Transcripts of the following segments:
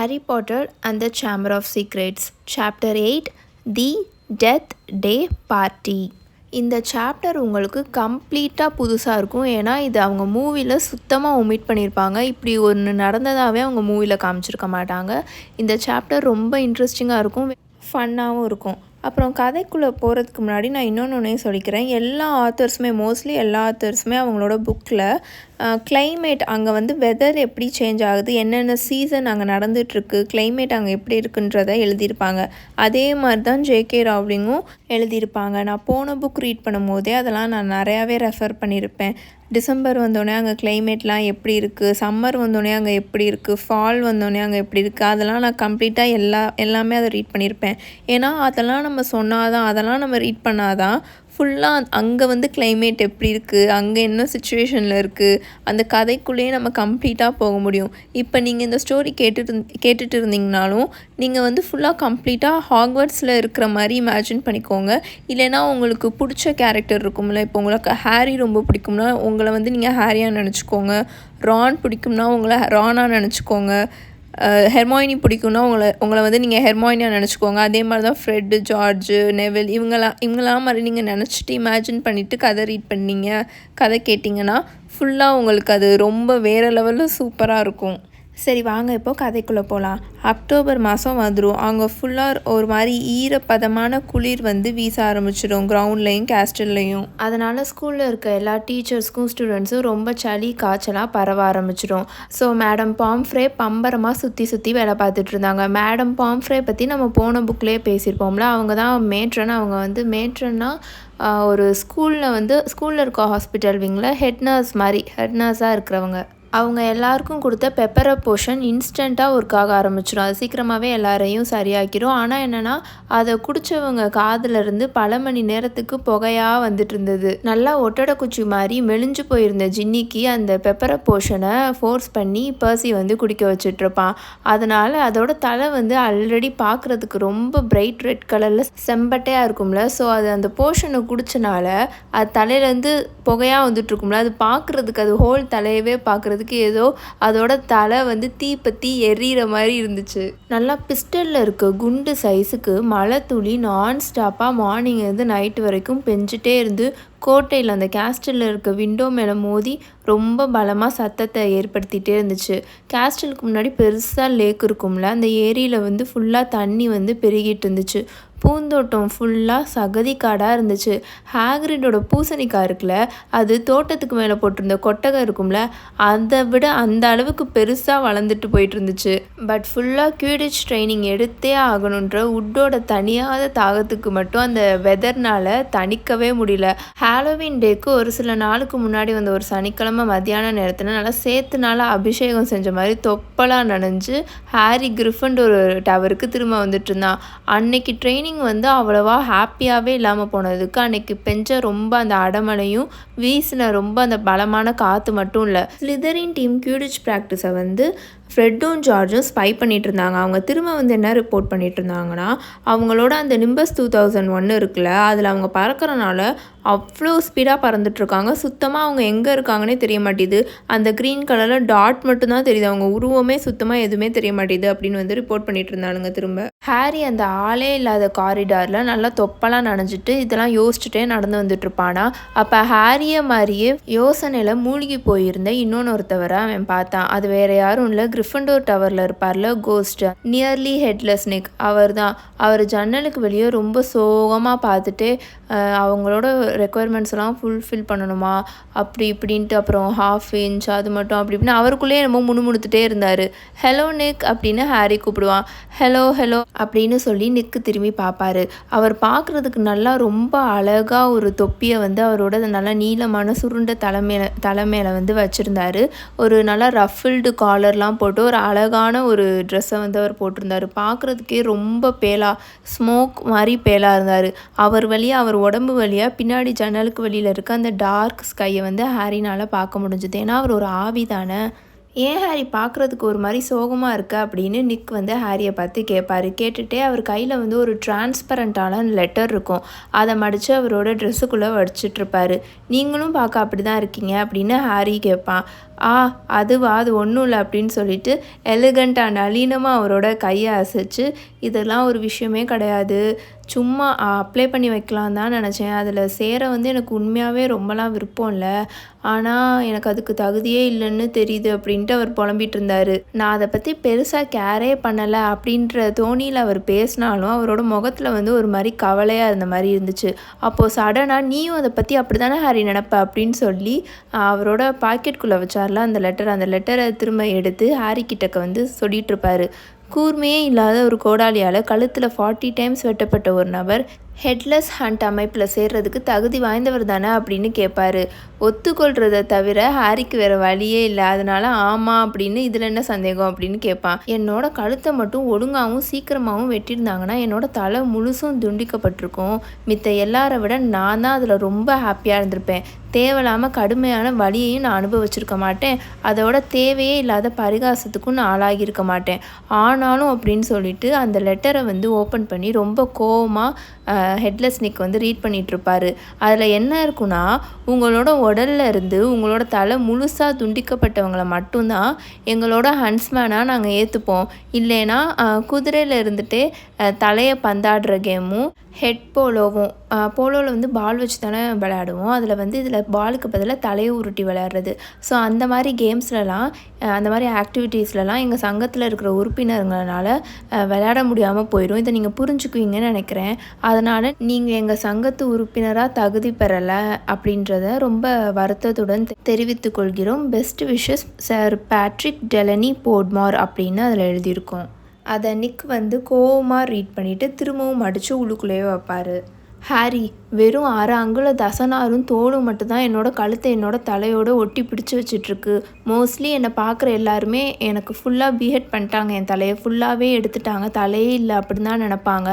Harry Potter and the Chamber of Secrets, Chapter 8, The Death Day Party. இந்த chapter உங்களுக்கு கம்ப்ளீட்டாக புதுசாக இருக்கும். ஏன்னா இது அவங்க மூவியில் சுத்தமாக ஒமிட் பண்ணியிருப்பாங்க. இப்படி ஒன்று நடந்ததாகவே அவங்க மூவியில் காமிச்சிருக்க மாட்டாங்க. இந்த சாப்டர் ரொம்ப இன்ட்ரெஸ்டிங்காக இருக்கும், ஃபன்னாகவும் இருக்கும். அப்புறம் கதைக்குள்ளே போகிறதுக்கு முன்னாடி நான் இன்னொன்று சொல்லிக்கிறேன். எல்லா ஆத்தர்ஸுமே மோஸ்ட்லி எல்லா ஆத்தர்ஸுமே அவங்களோட புக்கில் கிளைமேட் அங்கே வந்து வெதர் எப்படி சேஞ்ச் ஆகுது, என்னென்ன சீசன் அங்கே நடந்துகிட்ருக்கு, கிளைமேட் அங்கே எப்படி இருக்குன்றதை எழுதியிருப்பாங்க. அதே மாதிரி தான் ஜேகே ராவ்லிங்கும் எழுதியிருப்பாங்க. நான் போன புக் ரீட் பண்ணும் போதே அதெல்லாம் நான் நிறையாவே ரெஃபர் பண்ணியிருப்பேன். டிசம்பர் வந்தோடனே அங்கே கிளைமேட்லாம் எப்படி இருக்குது, சம்மர் வந்தோடனே அங்கே எப்படி இருக்குது, ஃபால் வந்தோடனே அங்கே எப்படி இருக்குது, அதெல்லாம் நான் கம்ப்ளீட்டாக எல்லாமே அதை ரீட் பண்ணியிருப்பேன். ஏன்னா அதெல்லாம் நம்ம சொன்னாதான், அதெல்லாம் நம்ம ரீட் பண்ணாதான் ஃபுல்லாக அங்கே வந்து கிளைமேட் எப்படி இருக்குது, அங்கே என்ன சுச்சுவேஷனில் இருக்குது, அந்த கதைக்குள்ளேயே நம்ம கம்ப்ளீட்டாக போக முடியும். இப்போ நீங்கள் இந்த ஸ்டோரி கேட்டுட்டு இருந்தீங்கனாலும் நீங்கள் வந்து ஃபுல்லாக கம்ப்ளீட்டாக ஹாக்வர்ட்ஸில் இருக்கிற மாதிரி இமேஜின் பண்ணிக்கோங்க. இல்லைனா உங்களுக்கு பிடிச்ச கேரக்டர் இருக்கும்ல, இப்போ உங்களுக்கு ஹாரி ரொம்ப பிடிக்கும்னா உங்களை வந்து நீங்கள் ஹாரியாக நினச்சிக்கோங்க. ரான் பிடிக்கும்னா உங்களை ரானாக நினச்சிக்கோங்க. ஹெர்மாயினி பிடிக்கும்னா உங்களை வந்து நீங்கள் ஹெர்மாயினியாக நினச்சிக்கோங்க. அதே மாதிரி தான் ஃப்ரெட்டு, ஜார்ஜு, நெவில் இவங்களாம் மாதிரி நீங்கள் நினச்சிட்டு இமேஜின் பண்ணிவிட்டு கதை ரீட் பண்ணீங்க, கதை கேட்டிங்கன்னா ஃபுல்லாக உங்களுக்கு அது ரொம்ப வேறு லெவலில் சூப்பராக இருக்கும். சரி வாங்க இப்போ கதைக்குள்ளே போகலாம். அக்டோபர் மாதம் வந்துடும். அங்கே ஃபுல்லாக ஒரு மாதிரி ஈரப்பதமான குளிர் வந்து வீச ஆரம்பிச்சிடும் கிரவுண்ட்லேயும் கேஸ்டல்லையும். அதனால் ஸ்கூலில் இருக்க எல்லா டீச்சர்ஸ்க்கும் ஸ்டூடெண்ட்ஸும் ரொம்ப சளி காய்ச்சலாக பரவ ஆரம்பிச்சிடும். ஸோ மேடம் பாம்ஃப்ரே பம்பரமாக சுற்றி வேலை பார்த்துட்டு இருந்தாங்க. மேடம் பாம்ஃப்ரே பற்றி நம்ம போன புக்லேயே பேசியிருப்போம்ல, அவங்க தான் மேட்ரன். அவங்க வந்து மேட்ரன்னா ஒரு ஸ்கூலில் இருக்க ஹாஸ்பிட்டல் விங்கில் ஹெட் நர்ஸாக இருக்கிறவங்க. அவங்க எல்லாருக்கும் கொடுத்த பெப்பரை போஷன் இன்ஸ்டண்ட்டாக ஒர்க் ஆக ஆரம்பிச்சிடும். அது சீக்கிரமாகவே எல்லாரையும் சரியாக்கிடும். ஆனால் என்னென்னா அதை குடித்தவங்க காதிலிருந்து பல மணி நேரத்துக்கு புகையாக வந்துட்டு இருந்தது. நல்லா ஒட்டடை குச்சி மாதிரி மெலிஞ்சு போயிருந்த ஜின்னிக்கு அந்த பெப்பரை போஷனை ஃபோர்ஸ் பண்ணி பர்சி வந்து குடிக்க வச்சிட்ருப்பான். அதனால் அதோட தலை வந்து ஆல்ரெடி பார்க்குறதுக்கு ரொம்ப பிரைட் ரெட் கலரில் செம்பட்டையாக இருக்கும்ல. ஸோ அது அந்த போஷனை குடிச்சனால அது தலையிலேருந்து புகையாக வந்துட்டுருக்கும்ல, அது பார்க்குறதுக்கு அது ஹோல் தலையவே பார்க்குறதுக்கு ஏதோ அதோட தலை வந்து தீப்பத்தி எரியிற மாதிரி இருந்துச்சு. நல்லா பிஸ்டலில் இருக்க குண்டு சைஸுக்கு மழை துளி நான் ஸ்டாப்பாக மார்னிங்லேருந்து நைட்டு வரைக்கும் பெஞ்சிட்டே இருந்து கோட்டையில் அந்த கேஸ்டலில் இருக்க விண்டோ மேலே மோதி ரொம்ப பலமாக சத்தத்தை ஏற்படுத்திகிட்டே இருந்துச்சு. கேஸ்டலுக்கு முன்னாடி பெருசாக லேக் இருக்கும்ல, அந்த ஏரியில் வந்து ஃபுல்லாக தண்ணி வந்து பெருகிட்டு இருந்துச்சு. பூந்தோட்டம் ஃபுல்லாக சகதி காடாக இருந்துச்சு. ஹாக்ரிடோட பூசணிக்காய் இருக்குல்ல, அது தோட்டத்துக்கு மேலே போட்டிருந்த கொட்டகை இருக்கும்ல, அதை விட அந்த அளவுக்கு பெருசாக வளர்ந்துட்டு போயிட்டு இருந்துச்சு. பட் ஃபுல்லாக குவிடிச் ட்ரைனிங் எடுத்தே ஆகணுன்ற உட்டோட தனியாத தாகத்துக்கு மட்டும் அந்த வெதர்னால் தணிக்கவே முடியல. ஹாலோவின் டேக்கு ஒரு சில நாளுக்கு முன்னாடி வந்த ஒரு சனிக்கிழமை மத்தியான நேரத்தில் நல்லா சேத்துனால அபிஷேகம் செஞ்ச மாதிரி தொப்பலாக நனைஞ்சு ஹாரி கிரிஃபண்டோர் டவருக்கு திரும்ப வந்துட்டு இருந்தான். அன்னைக்கு ட்ரைனிங் வந்து அவ்வளவா ஹாப்பியாகவே இல்லாமல் போனதுக்கு அன்னைக்கு பெஞ்ச ரொம்ப அந்த அடமலையும் வீசின ரொம்ப அந்த பலமான காற்று மட்டும் இல்லை. ஸ்லிதரின் டீம் குவிடிச் ப்ராக்டிஸை வந்து ஃப்ரெட்டும் ஜார்ஜும் ஸ்பை பண்ணிகிட்டு இருந்தாங்க. அவங்க திரும்ப வந்து என்ன ரிப்போர்ட் பண்ணிகிட்டு இருந்தாங்கன்னா, அவங்களோட அந்த நிம்பஸ் 2001 இருக்குல்ல, அதில் அவங்க பறக்கிறனால அவ்வளோ ஸ்பீடாக பறந்துட்டுருக்காங்க. சுத்தமாக அவங்க எங்கே இருக்காங்கன்னே தெரிய மாட்டேது. அந்த க்ரீன் கலரில் டாட் மட்டும்தான் தெரியுது, அவங்க உருவமே சுத்தமாக எதுவுமே தெரிய மாட்டேது அப்படின்னு வந்து ரிப்போர்ட் பண்ணிகிட்டு இருந்தானுங்க. திரும்ப ஹாரி அந்த ஆளே இல்லாத காரிடாரில் நல்லா தொப்பலாம் நனைஞ்சிட்டு இதெல்லாம் யோசிச்சுட்டே நடந்து வந்துட்டுருப்பானா. அப்போ ஹாரியை மாதிரியே யோசனையில் மூழ்கி போயிருந்த இன்னொருத்தவரை அவன் பார்த்தான். அது வேறு யாரும் இல்லை, கிரிஃபண்டோர் டவரில் இருப்பார்ல கோஸ்ட், நியர்லி ஹெட்லெஸ் நிக். அவர் ஜன்னலுக்கு வெளியே ரொம்ப சோகமாக பார்த்துட்டு அவங்களோட ரெக்குயர்மெண்ட்ஸ்லாம் ஃபுல்ஃபில் பண்ணணுமா அப்படி இப்படின்ட்டு, அப்புறம் ½ இன்ச் அது மட்டும் அப்படி இப்படின்னு அவருக்குள்ளேயே என்னமோ முணுமுணுத்துட்டே இருந்தார். ஹலோ நிக் அப்படின்னு ஹாரி கூப்பிடுவான். ஹலோ அப்படின்னு சொல்லி நிக்கு திரும்பி பார்ப்பாரு. அவர் பார்க்குறதுக்கு நல்லா ரொம்ப அழகாக ஒரு தொப்பியை வந்து அவரோட நல்லா நீளமான சுருண்ட தலைமையில வந்து வச்சுருந்தாரு. ஒரு நல்லா ரஃபில்டு காலர்லாம் போட்டு ஒரு அழகான ஒரு ட்ரெஸ்ஸை வந்து அவர் போட்டிருந்தார். பார்க்குறதுக்கே ரொம்ப ஸ்மோக் மாதிரி பேலாக இருந்தார். அவர் உடம்பு வழியாக பின்னாடி ஜன்னலுக்கு வெளியில் இருக்க அந்த டார்க் ஸ்கையை வந்து ஹாரினால் பார்க்க முடிஞ்சுது. ஏன்னா அவர் ஒரு ஆவி தானே. ஏன் ஹாரி பார்க்குறதுக்கு ஒரு மாதிரி சோகமாக இருக்க அப்படின்னு நிக் வந்து ஹாரியை பார்த்து கேட்பாரு. கேட்டுகிட்டே அவர் கையில் வந்து ஒரு டிரான்ஸ்பரண்ட்டான லெட்டர் இருக்கும். அதை மடித்து அவரோட ட்ரெஸ்ஸுக்குள்ளே வடிச்சிட்ருப்பாரு. நீங்களும் பார்க்க அப்படி தான் இருக்கீங்க அப்படின்னு ஹாரி கேட்பான். அதுவா, அது ஒன்றும் இல்லை அப்படின்னு சொல்லிட்டு எலிகண்ட்டாக நளினமாக அவரோட கையை அசைச்சு, இதெல்லாம் ஒரு விஷயமே கிடையாது, சும்மா அப்ளை பண்ணி வைக்கலாம் தான் நினச்சேன். அதில் சேர வந்து எனக்கு உண்மையாகவே ரொம்பலாம் விருப்பம் இல்லை, ஆனால் எனக்கு அதுக்கு தகுதியே இல்லைன்னு தெரியுது அப்படின்ட்டு அவர் புலம்பிகிட்டு இருந்தார். நான் அதை பற்றி பெருசாக கேரே பண்ணலை அப்படின்ற தோணியில் அவர் பேசினாலும் அவரோட முகத்தில் வந்து ஒரு மாதிரி கவலையாக இருந்த மாதிரி இருந்துச்சு. அப்போது சடனாக நீயும் அதை பற்றி அப்படி தானே ஹாரி நினப்ப அப்படின்னு சொல்லி அவரோட பாக்கெட்டுக்குள்ளே வச்சார்ல அந்த லெட்டரை திரும்ப எடுத்து ஹாரி கிட்டக்க வந்து சொல்லிட்டு இருப்பாரு. கூர்மையே இல்லாத ஒரு கோடாலியால் கழுத்தில் 40 டைம்ஸ் வெட்டப்பட்ட ஒரு நபர் ஹெட்லெஸ் ஹண்ட் அமைப்பில் சேர்றதுக்கு தகுதி வாய்ந்தவர் தானே அப்படின்னு கேட்பாரு. ஒத்துக்கொள்கிறத தவிர ஹாரிக்கு வேறு வழியே இல்லை. அதனால ஆமாம் அப்படின்னு இதில் என்ன சந்தேகம் அப்படின்னு கேட்பான். என்னோட கழுத்தை மட்டும் ஒழுங்காகவும் சீக்கிரமாகவும் வெட்டியிருந்தாங்கன்னா என்னோட தலை முழுசும் துண்டிக்கப்பட்டிருக்கும். மித்த எல்லாரை விட நான் தான் அதில் ரொம்ப ஹாப்பியாக இருந்திருப்பேன். தேவையில்லாமல் கடுமையான வலியையும் நான் அனுபவிச்சிருக்க மாட்டேன். அதோட தேவையே இல்லாத பரிகாசத்துக்கும் நான் ஆளாகியிருக்க மாட்டேன். ஆனாலும் அப்படின்னு சொல்லிட்டு அந்த லெட்டரை வந்து ஓப்பன் பண்ணி ரொம்ப கோவமாக ஹெட்லெஸ் நிக் வந்து ரீட் பண்ணிகிட்ருப்பாரு. அதில் என்ன இருக்குன்னா, உங்களோட உடல்ல இருந்து உங்களோட தலை முழுசாக துண்டிக்கப்பட்டவங்களை மட்டும்தான் எங்களோட ஹன்ஸ்மேனாக நாங்கள் ஏற்றுப்போம். இல்லைன்னா குதிரையில் இருந்துகிட்டே தலையை பந்தாடுற கேமும் ஹெட் போலோவும், போலோவில் வந்து பால் வச்சு தானே விளையாடுவோம், அதில் வந்து இதில் பாலுக்கு பதிலாக தலையை உருட்டி விளையாடுறது. ஸோ அந்த மாதிரி கேம்ஸ்லலாம், அந்த மாதிரி ஆக்டிவிட்டீஸ்லலாம் எங்கள் சங்கத்தில் இருக்கிற உறுப்பினர்களால் விளையாட முடியாமல் போயிடும். இதை நீங்கள் புரிஞ்சுக்குவீங்கன்னு நினைக்கிறேன். அதனால் நீங்கள் எங்கள் சங்கத்து உறுப்பினராக தகுதி பெறலை அப்படின்றத ரொம்ப வருத்தத்துடன் தெரிவித்துக் கொள்கிறோம். பெஸ்ட் விஷஸ் சர் பேட்ரிக் டெலனி போட்மார் அப்படின்னு அதில் எழுதியிருக்கோம். அதை நிக் வந்து கோவமாக ரீட் பண்ணிவிட்டு திரும்பவும் அடித்து உள்ளுக்குள்ளேயே வைப்பார். ஹாரி, வெறும் 6 அங்குல தசனாரும் தோலும் மட்டும்தான் என்னோடய கழுத்தை என்னோடய தலையோடு ஒட்டி பிடிச்சி வச்சிட்ருக்கு. மோஸ்ட்லி என்னை பார்க்குற எல்லாருமே எனக்கு ஃபுல்லாக பீஹெட் பண்ணிட்டாங்க, என் தலையை ஃபுல்லாகவே எடுத்துட்டாங்க, தலையே இல்லை அப்படின்னு தான் நினப்பாங்க.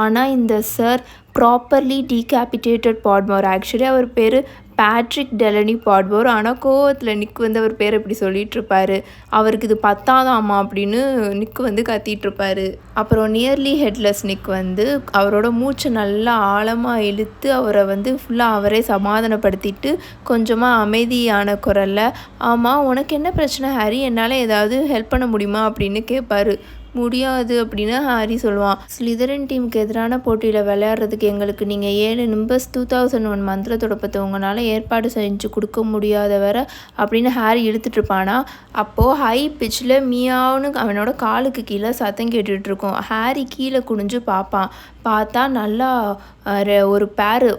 ஆனால் இந்த சார் ப்ராப்பர்லி டீகேபிட்டேட்டட் பாட்மோர், ஆக்சுவலி அவர் பேர் பேட்ரிக் டெலனி பாட்மோர். ஆனால் கோவத்தில் நிக் வந்து அவர் பேர் இப்படி சொல்லிகிட்ருப்பாரு. அவருக்கு இது பத்தாதாமா அப்படின்னு நிக் வந்து கத்திகிட்ருப்பாரு. அப்புறம் நியர்லி ஹெட்லெஸ் நிக் வந்து அவரோட மூச்சை நல்லா ஆழமாக இழுத்து அவரை வந்து ஃபுல்லாக அவரே சமாதானப்படுத்திட்டு கொஞ்சமாக அமைதியான குரலில், ஆமாம் உனக்கு என்ன பிரச்சனை ஹாரி, என்னால் ஏதாவது ஹெல்ப் பண்ண முடியுமா அப்படின்னு கேட்பாரு. முடியாது அப்படின்னு ஹாரி சொல்லுவான். ஸ்லிதரின் டீமுக்கு எதிரான போட்டியில் விளையாடுறதுக்கு எங்களுக்கு நீங்கள் 7 நம்பர்ஸ் 2001 மந்திர தொடப்பத்தை உங்களால் ஏற்பாடு செஞ்சு கொடுக்க முடியாத வேற அப்படின்னு ஹாரி இழுத்துட்ருப்பானா. அப்போது ஹை பிச்சில் மியாவுன்னு அவனோட காலுக்கு கீழே சத்தம் கேட்டுட்ருக்கோம். ஹாரி கீழே குனிஞ்சு பார்ப்பான். பார்த்தா நல்லா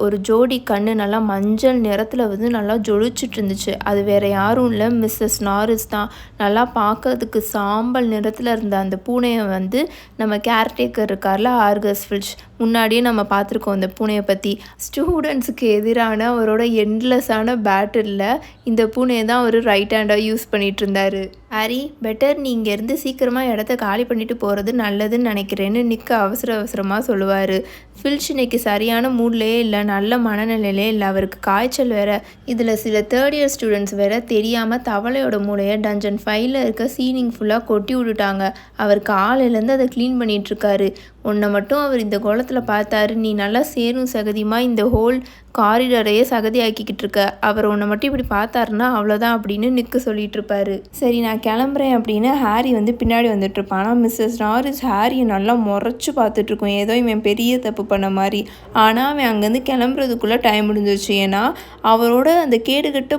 ஒரு ஜோடி கண்ணு நல்லா மஞ்சள் நிறத்தில் வந்து நல்லா ஜொலிச்சுட்டு இருந்துச்சு. அது வேறு யாரும் இல்லை, மிஸ்ஸஸ் நாரிஸ் தான். நல்லா பார்க்கறதுக்கு சாம்பல் நிறத்தில் இருந்த அந்த பூனையை வந்து நம்ம கேர்டேக்கர் இருக்கார்ல ஆர்கஸ் ஃபில்ச், முன்னாடியே நம்ம பார்த்துருக்கோம் இந்த பூனையை பற்றி. ஸ்டூடெண்ட்ஸுக்கு எதிரான அவரோட எண்ட்லெஸ்ஸான பேட்டிலில் இந்த பூனையை தான் அவர் ரைட் ஹேண்டாக யூஸ் பண்ணிகிட்டு இருந்தார். ஹாரி, பெட்டர் நீ இங்கேருந்து சீக்கிரமாக இடத்த காலி பண்ணிட்டு போகிறது நல்லதுன்னு நினைக்கிறேன்னு நிக் அவசரமாக சொல்லுவார். ஃபில்ச் இன்னைக்கு சரியான மூட்லேயே இல்லை, நல்ல மனநிலையிலே இல்லை, அவருக்கு காய்ச்சல் வேறு. இதில் சில 3rd இயர் ஸ்டூடெண்ட்ஸ் வேறு தெரியாமல் தவளையோட மூளையை டஞ்சன் 5ல் இருக்க சீனிங் ஃபுல்லாக கொட்டி விட்டுட்டாங்க. அவர் காலையிலேருந்து அதை க்ளீன் பண்ணிகிட்ருக்காரு. உன்னை மட்டும் அவர் இந்த குளத்தில் பார்த்தாரு, நீ நல்லா சேரும் சகதியமாக இந்த ஹோல் காரிடரையே சகதியாக்கிக்கிட்டு இருக்க. அவர் உன்னை மட்டும் இப்படி பார்த்தாருன்னா அவ்வளோதான் அப்படின்னு நிக்கு சொல்லிட்டு இருப்பாரு. சரி நான் கிளம்புறேன் அப்படின்னு ஹாரி வந்து பின்னாடி வந்துட்டுருப்பான். ஆனால் மிஸ்ஸஸ் நாரிஸ் ஹாரியை நல்லா முறைச்சி பார்த்துட்ருக்கோம், ஏதோ இவன் பெரிய தப்பு பண்ண மாதிரி. ஆனால் அவன் அங்கேருந்து கிளம்புறதுக்குள்ளே டைம் முடிஞ்சிச்சு. ஏன்னா அவரோட அந்த கேடுகட்ட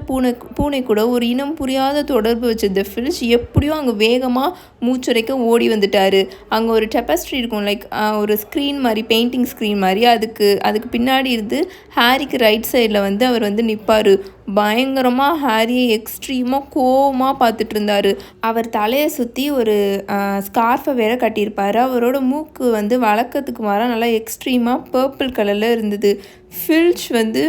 பூனை கூட ஒரு இனம் புரியாத தொடர்பு வச்சிருந்த ஃபில்ச் எப்படியோ அங்கே வேகமாக மூச்சுரைக்க ஓடி வந்துட்டார். அங்கே ஒரு டெப்பஸ்ட்ரி இருக்கும், லைக் ஒரு ஸ்க்ரீன் மாதிரி, பெயிண்டிங் ஸ்க்ரீன் மாதிரி. அதுக்கு பின்னாடி இருந்து ஹாரிக்கு ரைட் சைடில் வந்து அவர் வந்து நிற்பார். பயங்கரமாக ஹாரியை எக்ஸ்ட்ரீமாக கோவமாக பார்த்துட்டு இருந்தார். அவர் தலையை சுற்றி ஒரு ஸ்கார்ஃபை வேற கட்டியிருப்பார். அவரோட மூக்கு வந்து வழக்கத்துக்கு மாற நல்லா எக்ஸ்ட்ரீமாக பர்பிள் கலரில் இருந்தது. ஃபில்ச் வந்து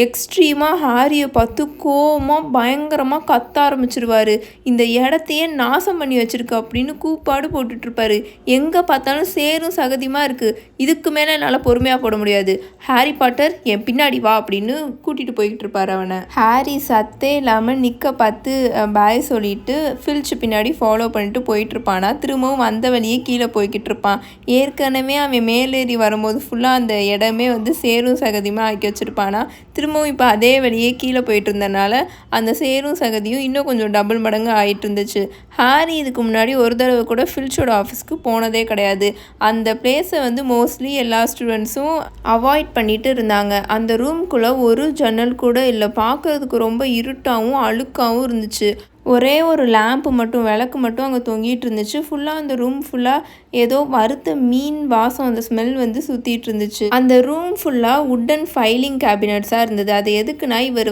எக்ஸ்ட்ரீமாக ஹாரியை பார்த்து கோவமாக பயங்கரமாக கத்த ஆரம்பிச்சிருவார். இந்த இடத்தையே நாசம் பண்ணி வச்சுருக்கு அப்படின்னு கூப்பாடு போட்டுட்ருப்பாரு. எங்கே பார்த்தாலும் சேரும் சகதியமாக இருக்குது, இதுக்கு மேலே என்னால் பொறுமையாக போட முடியாது, ஹாரி பாட்டர் என் பின்னாடி வா அப்படின்னு கூட்டிகிட்டு போய்கிட்டு இருப்பார் அவனை. ஹாரி சத்தே இல்லாமல் நிற்க பார்த்து பாய் சொல்லிட்டு ஃபில்ச் பின்னாடி ஃபாலோ பண்ணிட்டு போயிட்டுருப்பானா. திரும்பவும் வந்த வழியே கீழே போய்கிட்டு இருப்பான். ஏற்கனவே அவன் மேலேறி வரும்போது ஃபுல்லாக அந்த இடமே சேரும் சகதியமாக ஆக்கி வச்சுருப்பானா. திரும்பவும் இப்போ அதே வழியே கீழே போயிட்டு இருந்தனால அந்த சேரும் சகதியும் இன்னும் கொஞ்சம் டபுள் மடங்கு ஆகிட்டு இருந்துச்சு. ஹாரி இதுக்கு முன்னாடி ஒரு தடவை கூட ஃபில்ச்சோட ஆஃபீஸ்க்கு போனதே கிடையாது. அந்த பிளேஸை மோஸ்ட்லி எல்லா ஸ்டூடெண்ட்ஸும் அவாய்ட் பண்ணிட்டு இருந்தாங்க. அந்த ரூம்குள்ளே ஒரு ஜன்னல் கூட இல்லை. பார்க்குறதுக்கு ரொம்ப இருட்டாகவும் அழுக்காகவும் இருந்துச்சு. ஒரே ஒரு லேம்ப்பு மட்டும், விளக்கு மட்டும் அங்கே தொங்கிட்டு இருந்துச்சு. ஃபுல்லாக அந்த ரூம் ஃபுல்லாக ஏதோ வறுத்த மீன் வாசம், அந்த ஸ்மெல் சுற்றிட்டு இருந்துச்சு. அந்த ரூம் ஃபுல்லாக வுட்டன் ஃபைலிங் கேபினட்ஸாக இருந்தது. அது எதுக்குன்னா இவர்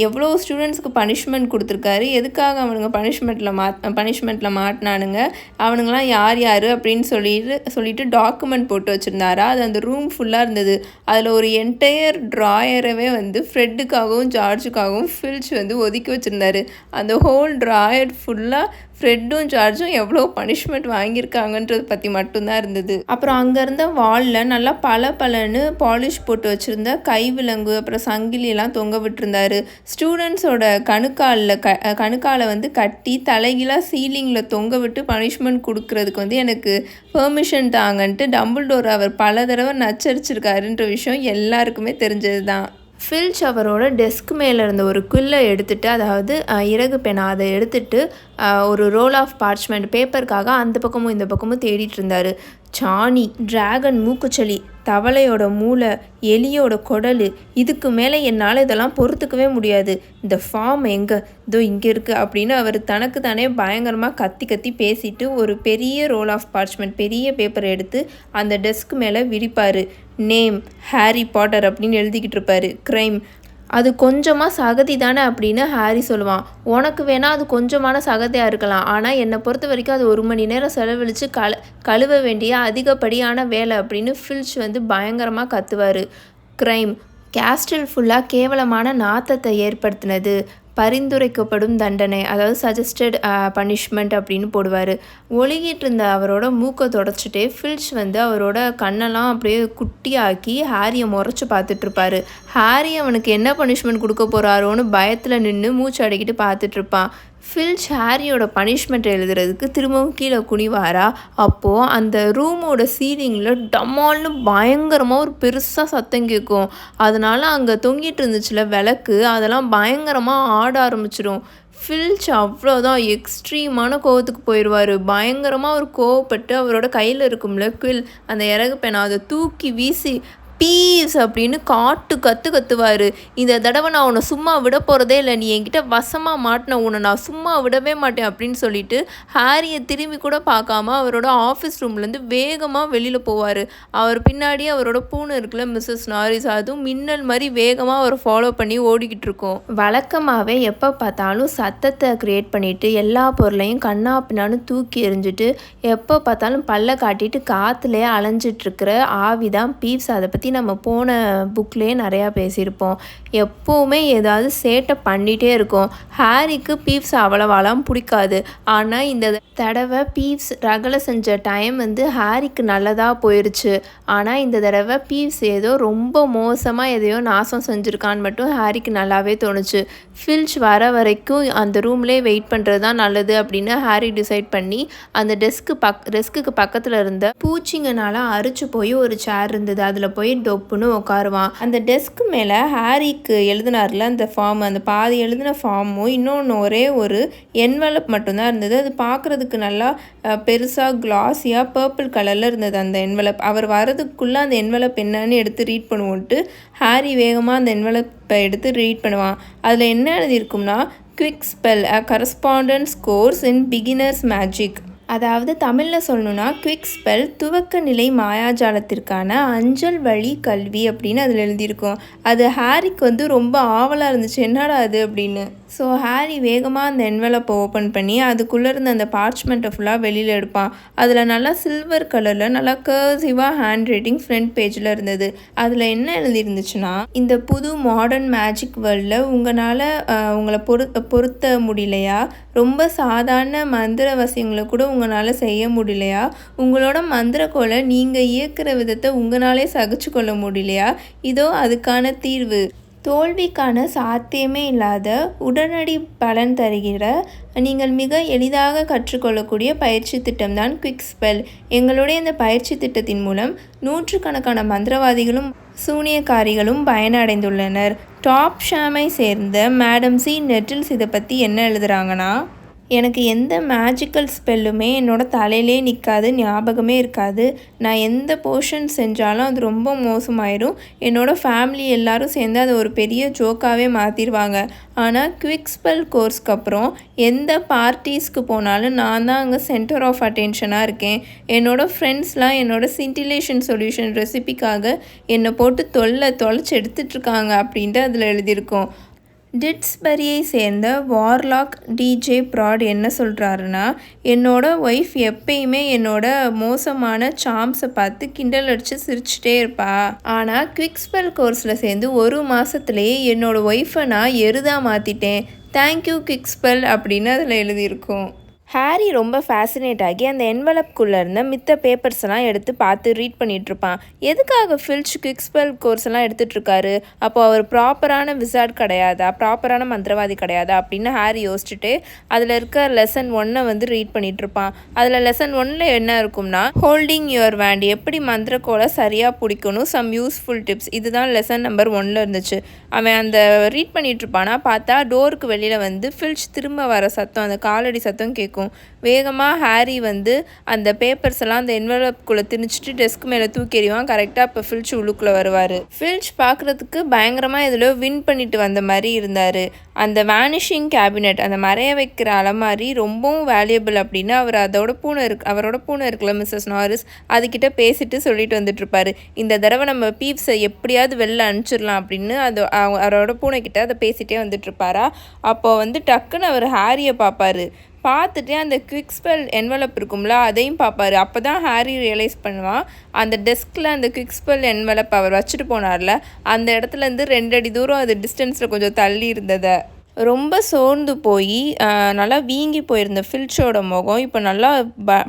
எவ்வளோ ஸ்டூடெண்ட்ஸ்க்கு பனிஷ்மெண்ட் கொடுத்துருக்காரு, எதுக்காக அவனுங்க பனிஷ்மெண்ட்டில் மாட்டினானுங்க, அவனுங்களாம் யார் யார் அப்படின்னு சொல்லிட்டு டாக்குமெண்ட் போட்டு வச்சுருந்தாரா. அது அந்த ரூம் ஃபுல்லாக இருந்தது. அதில் ஒரு என்டையர் ட்ராயரவே ஃப்ரெட்டுக்காகவும் ஜார்ஜுக்காகவும் ஃபில்ச் ஒதுக்கி வச்சுருந்தாரு. அந்த ஹோல் ட்ராயர் ஃபுல்லாக ஃப்ரெட்டும் ஜார்ஜும் எவ்வளோ பனிஷ்மெண்ட் வாங்கியிருக்காங்கன்றது பற்றி மட்டும்தான் இருந்தது. அப்புறம் அங்கே இருந்த வாலில் நல்லா பலன்னு பாலிஷ் போட்டு வச்சுருந்த கைவிலங்கு அப்புறம் சங்கிலியெல்லாம் தொங்க விட்டுருந்தாரு. ஸ்டூடெண்ட்ஸோட கணுக்காலை கட்டி தலைகீழாக சீலிங்கில் தொங்க விட்டு பனிஷ்மெண்ட் கொடுக்கறதுக்கு எனக்கு பெர்மிஷன் தாங்கன்ட்டு டம்பிள்டோர் அவர் பல தடவை நச்சரிச்சிருக்காருன்ற விஷயம் எல்லாருக்குமே தெரிஞ்சது தான். ஃபில்ச் அவரோட டெஸ்க் மேலே இருந்த ஒரு குல்லை எடுத்துகிட்டு, அதாவது இறகு பேனா, அதை எடுத்துகிட்டு ஒரு ரோல் ஆஃப் பார்ச்மெண்ட் பேப்பருக்காக அந்த பக்கமும் இந்த பக்கமும் தேடிட்டு இருந்தார். சாணி, டிராகன் மூக்குச்சளி, தவளையோட மூளை, எலியோட குடல், இதுக்கு மேலே என்னால் இதெல்லாம் பொறுத்துக்கவே முடியாது. இந்த ஃபார்ம் எங்கே, இதோ இங்கே இருக்குது அப்படின்னு அவர் தனக்கு தானே பயங்கரமாக கத்தி பேசிட்டு ஒரு பெரிய ரோல் ஆஃப் பார்ச்மெண்ட், பெரிய பேப்பரை எடுத்து அந்த டெஸ்க் மேலே விரிப்பார். நேம் ஹாரி பாட்டர் அப்படின்னு எழுதிக்கிட்டு இருப்பார். க்ரைம், அது கொஞ்சமாக சகதி தானே அப்படின்னு ஹாரி சொல்லுவான். உனக்கு வேணால் அது கொஞ்சமான சகதியாக இருக்கலாம், ஆனால் என்னை பொறுத்த வரைக்கும் அது 1 மணி நேரம் செலவழித்து கழுவ வேண்டிய அதிகப்படியான வேலை அப்படின்னு ஃபில்ச் பயங்கரமாக கத்துவார். க்ரைம், கேஸ்டில் ஃபுல்லாக கேவலமான நாத்தத்தை ஏற்படுத்தினது, பரிந்துரைக்கப்படும் தண்டனை, அதாவது சஜஸ்டட் பனிஷ்மெண்ட் அப்படின்னு போடுவார். ஒழுகிட்டு இருந்த அவரோட மூக்கை தொடச்சிட்டே ஃபில்ச் அவரோட கண்ணெல்லாம் அப்படியே குட்டியாக்கி ஹாரியை முறைச்சி பார்த்துட்ருப்பாரு. ஹாரி அவனுக்கு என்ன பனிஷ்மெண்ட் கொடுக்க போகிறாரோன்னு பயத்தில் நின்று மூச்சு அடக்கிட்டு பார்த்துட்ருப்பான். ஃபில்ச் ஹாரியோட பனிஷ்மெண்ட் எழுதுறதுக்கு திரும்பவும் கீழே குனிவாரா. அப்போது அந்த ரூமோட சீலிங்கில் டமால்னு பயங்கரமாக ஒரு பெருசாக சத்தம் கேட்கும். அதனால் அங்கே தொங்கிட்டு இருந்துச்சுல விளக்கு, அதெல்லாம் பயங்கரமாக ஆட ஆரம்பிச்சிடும். ஃபில்ச் அவ்வளோதான் எக்ஸ்ட்ரீமான கோவத்துக்கு போயிடுவார். பயங்கரமாக ஒரு கோவப்பட்டு அவரோட கையில் இருக்கும்ல குவில், அந்த இறகு பேனா, அதை தூக்கி வீசி பீஸ் அப்படின்னு கத்துவார். இந்த தடவை நான் உன்னை சும்மா விட போகிறதே இல்லை, நீ என்கிட்ட வசமாக மாட்டின, உன்னை நான் சும்மா விடவே மாட்டேன் அப்படின்னு சொல்லிட்டு ஹாரியை திரும்பி கூட பார்க்காம அவரோட ஆஃபீஸ் ரூம்லேருந்து வேகமாக வெளியில் போவார். அவர் பின்னாடி அவரோட பூனை இருக்குல்ல மிஸ்ஸஸ் நாரிஸ், அதுவும் மின்னல் மாதிரி வேகமாக அவர் ஃபாலோ பண்ணி ஓடிக்கிட்டு இருக்கோம். வழக்கமாகவே எப்போ பார்த்தாலும் சத்தத்தை க்ரியேட் பண்ணிவிட்டு எல்லா பொருளையும் கண்ணா பின்னான்னு தூக்கி எறிஞ்சிட்டு எப்போ பார்த்தாலும் பல்ல காட்டிட்டு காற்றுலேயே அலைஞ்சிட்ருக்கிற ஆவி தான் பீவ்ஸ். அதை பற்றி நம்ம போன புக்லேயே நிறையா பேசியிருப்போம். எப்போவுமே ஏதாவது சேட்டை பண்ணிகிட்டே இருக்கும். ஹாரிக்கு பீவ்ஸ் அவ்வளவாலாம் பிடிக்காது. ஆனால் இந்த தடவை பீவ்ஸ் ரகலை செஞ்ச டைம் ஹாரிக்கு நல்லதாக போயிடுச்சு. ஆனால் இந்த தடவை பீவ்ஸ் ஏதோ ரொம்ப மோசமாக எதையோ நாசம் செஞ்சுருக்கான்னு மட்டும் ஹாரிக்கு நல்லாவே தோணுச்சு. ஃபில்ச் வர வரைக்கும் அந்த ரூம்லேயே வெயிட் பண்ணுறது தான் நல்லது அப்படின்னு ஹாரி டிசைட் பண்ணி அந்த டெஸ்க்குக்கு பக்கத்தில் இருந்த பூச்சிங்கனால அரிச்சு போய் ஒரு சேர் இருந்தது, அதில் போய் டொப்புன்னு உட்காருவான். அந்த டெஸ்க் மேலே ஹாரிக்கு எழுதினார்ல அந்த ஃபார்ம், அந்த பாதி எழுதின ஃபார்மும் இன்னொன்று ஒரே ஒரு என்வலப் மட்டும்தான் இருந்தது. அது பார்க்குறதுக்கு நல்லா பெருசாக கிளாஸியாக பர்பிள் கலரில் இருந்தது அந்த என்வலப். அவர் வரதுக்குள்ளே அந்த என்வலப் என்னன்னு எடுத்து ரீட் பண்ணுவோன்ட்டு ஹாரி வேகமாக அந்த என்வலப்பை எடுத்து ரீட் பண்ணுவான். அதில் என்ன எழுதியிருக்கும்னா, quick spell a correspondence course in beginners magic. அதாவது தமிழில் சொல்லணுன்னா குவிக் ஸ்பெல் துவக்க நிலை மாயாஜாலத்திற்கான அஞ்சல் வழி கல்வி அப்படின்னு அதில் எழுதியிருக்கோம். அது ஹாரிக்கு ரொம்ப ஆவலாக இருந்துச்சு, என்னடா அது அப்படின்னு. ஸோ ஹாரி வேகமாக அந்த என்வலப்பை ஓப்பன் பண்ணி அதுக்குள்ளே இருந்த அந்த பார்ச்மெண்ட்டை ஃபுல்லாக வெளியில் எடுப்பான். அதில் நல்லா சில்வர் கலரில் நல்லா கர்சிவாக ஹேண்ட் ரைட்டிங் ஃப்ரண்ட் பேஜில் இருந்தது. அதில் என்ன எழுதியிருந்துச்சுன்னா, இந்த புது மாடர்ன் மேஜிக் வேர்ல்டில் உங்களால் உங்களை பொருத்த முடியலையா, ரொம்ப சாதாரண மந்திர வசியங்களை கூட உங்களால் செய்ய முடியலையா, உங்களோட மந்திரக்கோளை நீங்கள் இயக்குற விதத்தை உங்களாலே சகிச்சு கொள்ள முடியலையா, இதோ அதுக்கான தீர்வு. தோல்விக்கான சாத்தியமே இல்லாத உடனடி பலன் தருகிற நீங்கள் மிக எளிதாக கற்றுக்கொள்ளக்கூடிய பயிற்சி திட்டம்தான் குவிக் ஸ்பெல். எங்களுடைய இந்த பயிற்சி திட்டத்தின் மூலம் நூற்றுக்கணக்கான மந்திரவாதிகளும் சூனியக்காரிகளும் பயனடைந்துள்ளனர். டாப் ஷாமை சேர்ந்த மேடம் சி நெட்டில்ஸ் இதை பற்றி என்ன எழுதுகிறாங்கன்னா, எனக்கு எந்த மேஜிக்கல் ஸ்பெல்லுமே என்னோடய தலையிலே நிற்காது, ஞாபகமே இருக்காது. நான் எந்த போர்ஷன் செஞ்சாலும் அது ரொம்ப மோசமாயிடும். என்னோடய ஃபேமிலி எல்லோரும் சேர்ந்து அதை ஒரு பெரிய ஜோக்காகவே மாற்றிடுவாங்க. ஆனால் குவிக் ஸ்பெல் கோர்ஸ்க்கு அப்புறம் எந்த பார்ட்டிஸ்க்கு போனாலும் நான் தான் அங்கே சென்டர் ஆஃப் அட்டென்ஷனாக இருக்கேன். என்னோடய ஃப்ரெண்ட்ஸ்லாம் என்னோடய சின்டிலேஷன் சொல்யூஷன் ரெசிபிக்காக என்னை போட்டு தொலைச்சி எடுத்துகிட்ருக்காங்க அப்படின்ட்டு அதில் எழுதியிருக்கோம். டிட்ஸ்பரியை சேர்ந்த வார்லாக் டிஜே ப்ராட் என்ன சொல்கிறாருன்னா, என்னோட ஒய்ஃப் எப்பயுமே என்னோட மோசமான சாம்ஸை பார்த்து கிண்டல் அடித்து சிரிச்சிட்டே இருப்பா. ஆனால் குவிக் ஸ்பெல் கோர்ஸில் சேர்ந்து ஒரு மாதத்துலேயே என்னோட ஒய்ஃபை நான் எருதாக மாற்றிட்டேன். தேங்க்யூ குவிக் ஸ்பெல் அப்படின்னு அதில் எழுதியிருக்கோம். ஹாரி ரொம்ப ஃபேசினேட் ஆகி அந்த என்வலப்குள்ளே இருந்த மித்த பேப்பர்ஸ் எல்லாம் எடுத்து பார்த்து ரீட் பண்ணிகிட்ருப்பான். எதுக்காக ஃபில்ச் குவிக் ஸ்பெல் கோர்ஸ் எல்லாம் எடுத்துகிட்ருக்காரு? அப்போது அவர் ப்ராப்பரான விசார்ட் கிடையாதா, ப்ராப்பரான மந்திரவாதி கிடையாதா அப்படின்னு ஹாரி யோசிச்சுட்டு அதில் இருக்க லெசன் 1 வந்து ரீட் பண்ணிகிட்ருப்பான். அதில் லெசன் 1 என்ன இருக்கும்னா, ஹோல்டிங் யுவர் வேண்ட், எப்படி மந்திரக்கோளை சரியாக பிடிக்கணும், சம் யூஸ்ஃபுல் டிப்ஸ். இதுதான் லெசன் நம்பர் 1 இருந்துச்சு. அவன் அந்த ரீட் பண்ணிகிட்ருப்பானா பார்த்தா டோருக்கு வெளியில் வந்து ஃபில்ச் திரும்ப வர சத்தம், அந்த காலடி சத்தம் கேட்கும். வேகமாக ஹாரி வந்து அந்த பேப்பர்ஸ் எல்லாம் அந்த என்வலப்குள்ளே திணிச்சிட்டு டெஸ்க் மேலே தூக்கி எறிவான். கரெக்டாக இப்போ ஃபில்ச் உள்ளுக்குள்ளே வருவார். ஃபில்ச் பார்க்குறதுக்கு பயங்கரமாக இதில் வின் பண்ணிட்டு வந்த மாதிரி இருந்தார். அந்த வேனிஷிங் கேபினெட், அந்த மறைய வைக்கிற அலமாரி ரொம்பவும் வேல்யூபிள் அப்படின்னு அவரோட பூனை இருக்குல்ல மிஸ்ஸஸ் நாரிஸ், அதுக்கிட்ட பேசிட்டு சொல்லிட்டு வந்துட்டுருப்பாரு. இந்த தடவை நம்ம பீப்ஸை எப்படியாவது வெளில அனுப்பிச்சிடலாம் அப்படின்னு அவரோட பூனைக்கிட்ட அதை பேசிகிட்டே வந்துட்டுருப்பாரா. அப்போது வந்து டக்குன்னு அவர் ஹாரியை பார்த்துட்டு அந்த குவிக் ஸ்பெல் என்வலப் இருக்கும்ல அதையும் பார்ப்பார். அப்போ தான் ஹாரி ரியலைஸ் பண்ணுவான், அந்த டெஸ்கில் அந்த குவிக் ஸ்பெல் என்வலப் அவர் வச்சுட்டு போனார்ல, அந்த இடத்துலேருந்து 2 அடி தூரம் அது டிஸ்டன்ஸில் கொஞ்சம் தள்ளி இருந்ததை. ரொம்ப சோர்ந்து போய் நல்லா வீங்கி போயிருந்த ஃபில்ச்சோட முகம் இப்போ நல்லா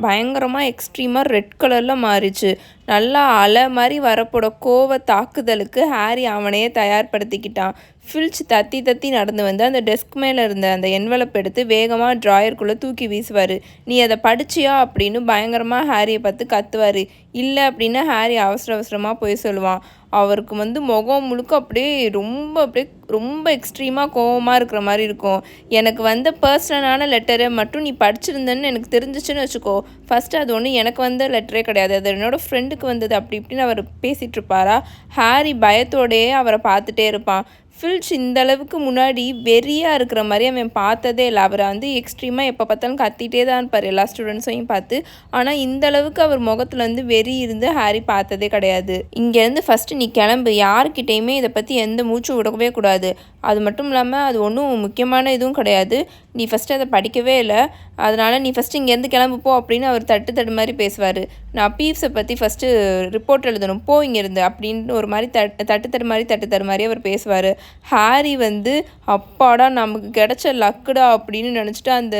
பயங்கரமாக எக்ஸ்ட்ரீமாக ரெட் கலரில் மாறிச்சு. நல்லா அலை மாதிரி வரப்போட கோவ தாக்குதலுக்கு ஹாரி அவனையே தயார்படுத்திக்கிட்டான். ஃபில்ச் தத்தி நடந்து வந்து அந்த டெஸ்க் மேலே இருந்த அந்த என்வலப் எடுத்து வேகமாக ட்ராயருக்குள்ளே தூக்கி வீசுவார். நீ அதை படிச்சியா அப்படின்னு பயங்கரமாக ஹாரியை பார்த்து கத்துவார். இல்லை அப்படின்னு ஹாரி அவசரமாக போய் சொல்லுவான். அவருக்கு வந்து முகம் முழுக்க அப்படியே ரொம்ப எக்ஸ்ட்ரீமாக கோவமாக இருக்கிற மாதிரி இருக்கும். எனக்கு வந்த பர்சனலான லெட்டரை மட்டும் நீ படிச்சிருந்தேன்னு எனக்கு தெரிஞ்சிச்சுன்னு வச்சுக்கோ, ஃபஸ்ட்டு அது ஒன்று எனக்கு வந்த லெட்டரே கிடையாது, அது என்னோடய ஃப்ரெண்டுக்கு வந்தது அப்படி இப்படின்னு அவர் பேசிகிட்ருப்பாரா. ஹாரி பயத்தோடையே அவரை பார்த்துட்டே இருப்பான். ஃபில்ச் இந்தளவுக்கு முன்னாடி வெறியாக இருக்கிற மாதிரி அவன் பார்த்ததே இல்லை. அவரை வந்து எக்ஸ்ட்ரீமாக எப்போ பார்த்தாலும் கத்திகிட்டே தான் இருப்பார் எல்லா ஸ்டூடெண்ட்ஸையும் பார்த்து. ஆனால் இந்தளவுக்கு அவர் முகத்தில் வந்து வெறி இருந்து ஹாரி பார்த்ததே கிடையாது. இங்கேருந்து ஃபஸ்ட்டு நீ கிளம்பு, யார்கிட்டையுமே இதை பற்றி எந்த மூச்சும் விடவே கூடாது. அது மட்டும் இல்லாமல் அது ஒன்றும் முக்கியமான இதுவும் கிடையாது, நீ ஃபஸ்ட்டு அதை படிக்கவே இல்லை, அதனால் நீ ஃபஸ்ட்டு இங்கேருந்து கிளம்பு போ அப்படின்னு அவர் தட்டு மாதிரி பேசுவார். நான் பீப்ஸை பற்றி ஃபஸ்ட்டு ரிப்போர்ட் எழுதணும், போ இங்கேருந்து அப்படின்னு ஒரு மாதிரி தட்டு மாதிரி அவர் பேசுவார். ஹாரி வந்து அப்பாடா நமக்கு கிடைச்ச லக்குடா அப்படின்னு நினச்சிட்டு அந்த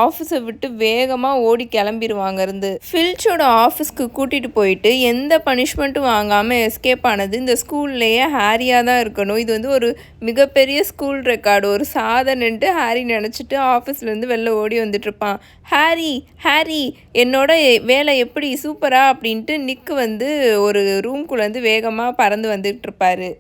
ஆஃபீஸை விட்டு வேகமாக ஓடி கிளம்பிடுவாங்க இருந்து. ஃபில்ச்சோட ஆஃபீஸ்க்கு கூட்டிகிட்டு போயிட்டு எந்த பனிஷ்மெண்ட்டும் வாங்காமல் எஸ்கேப் ஆனது இந்த ஸ்கூல்லையே ஹாரியாக தான் இருக்கணும். இது வந்து ஒரு மிகப்பெரிய ஸ்கூல் ரெக்கார்டு, ஒரு சாதனைன்ட்டு ஹாரி நினச்சிட்டு ஆஃபீஸ்லேருந்து வெளில ஓடி வந்துட்டுருப்பான். ஹாரி என்னோட வேலை எப்படி சூப்பரா அப்படின்ட்டு நிக்கு வந்து ஒரு ரூம்குள்ளேருந்து வேகமாக பறந்து வந்துட்டுருப்பாரு.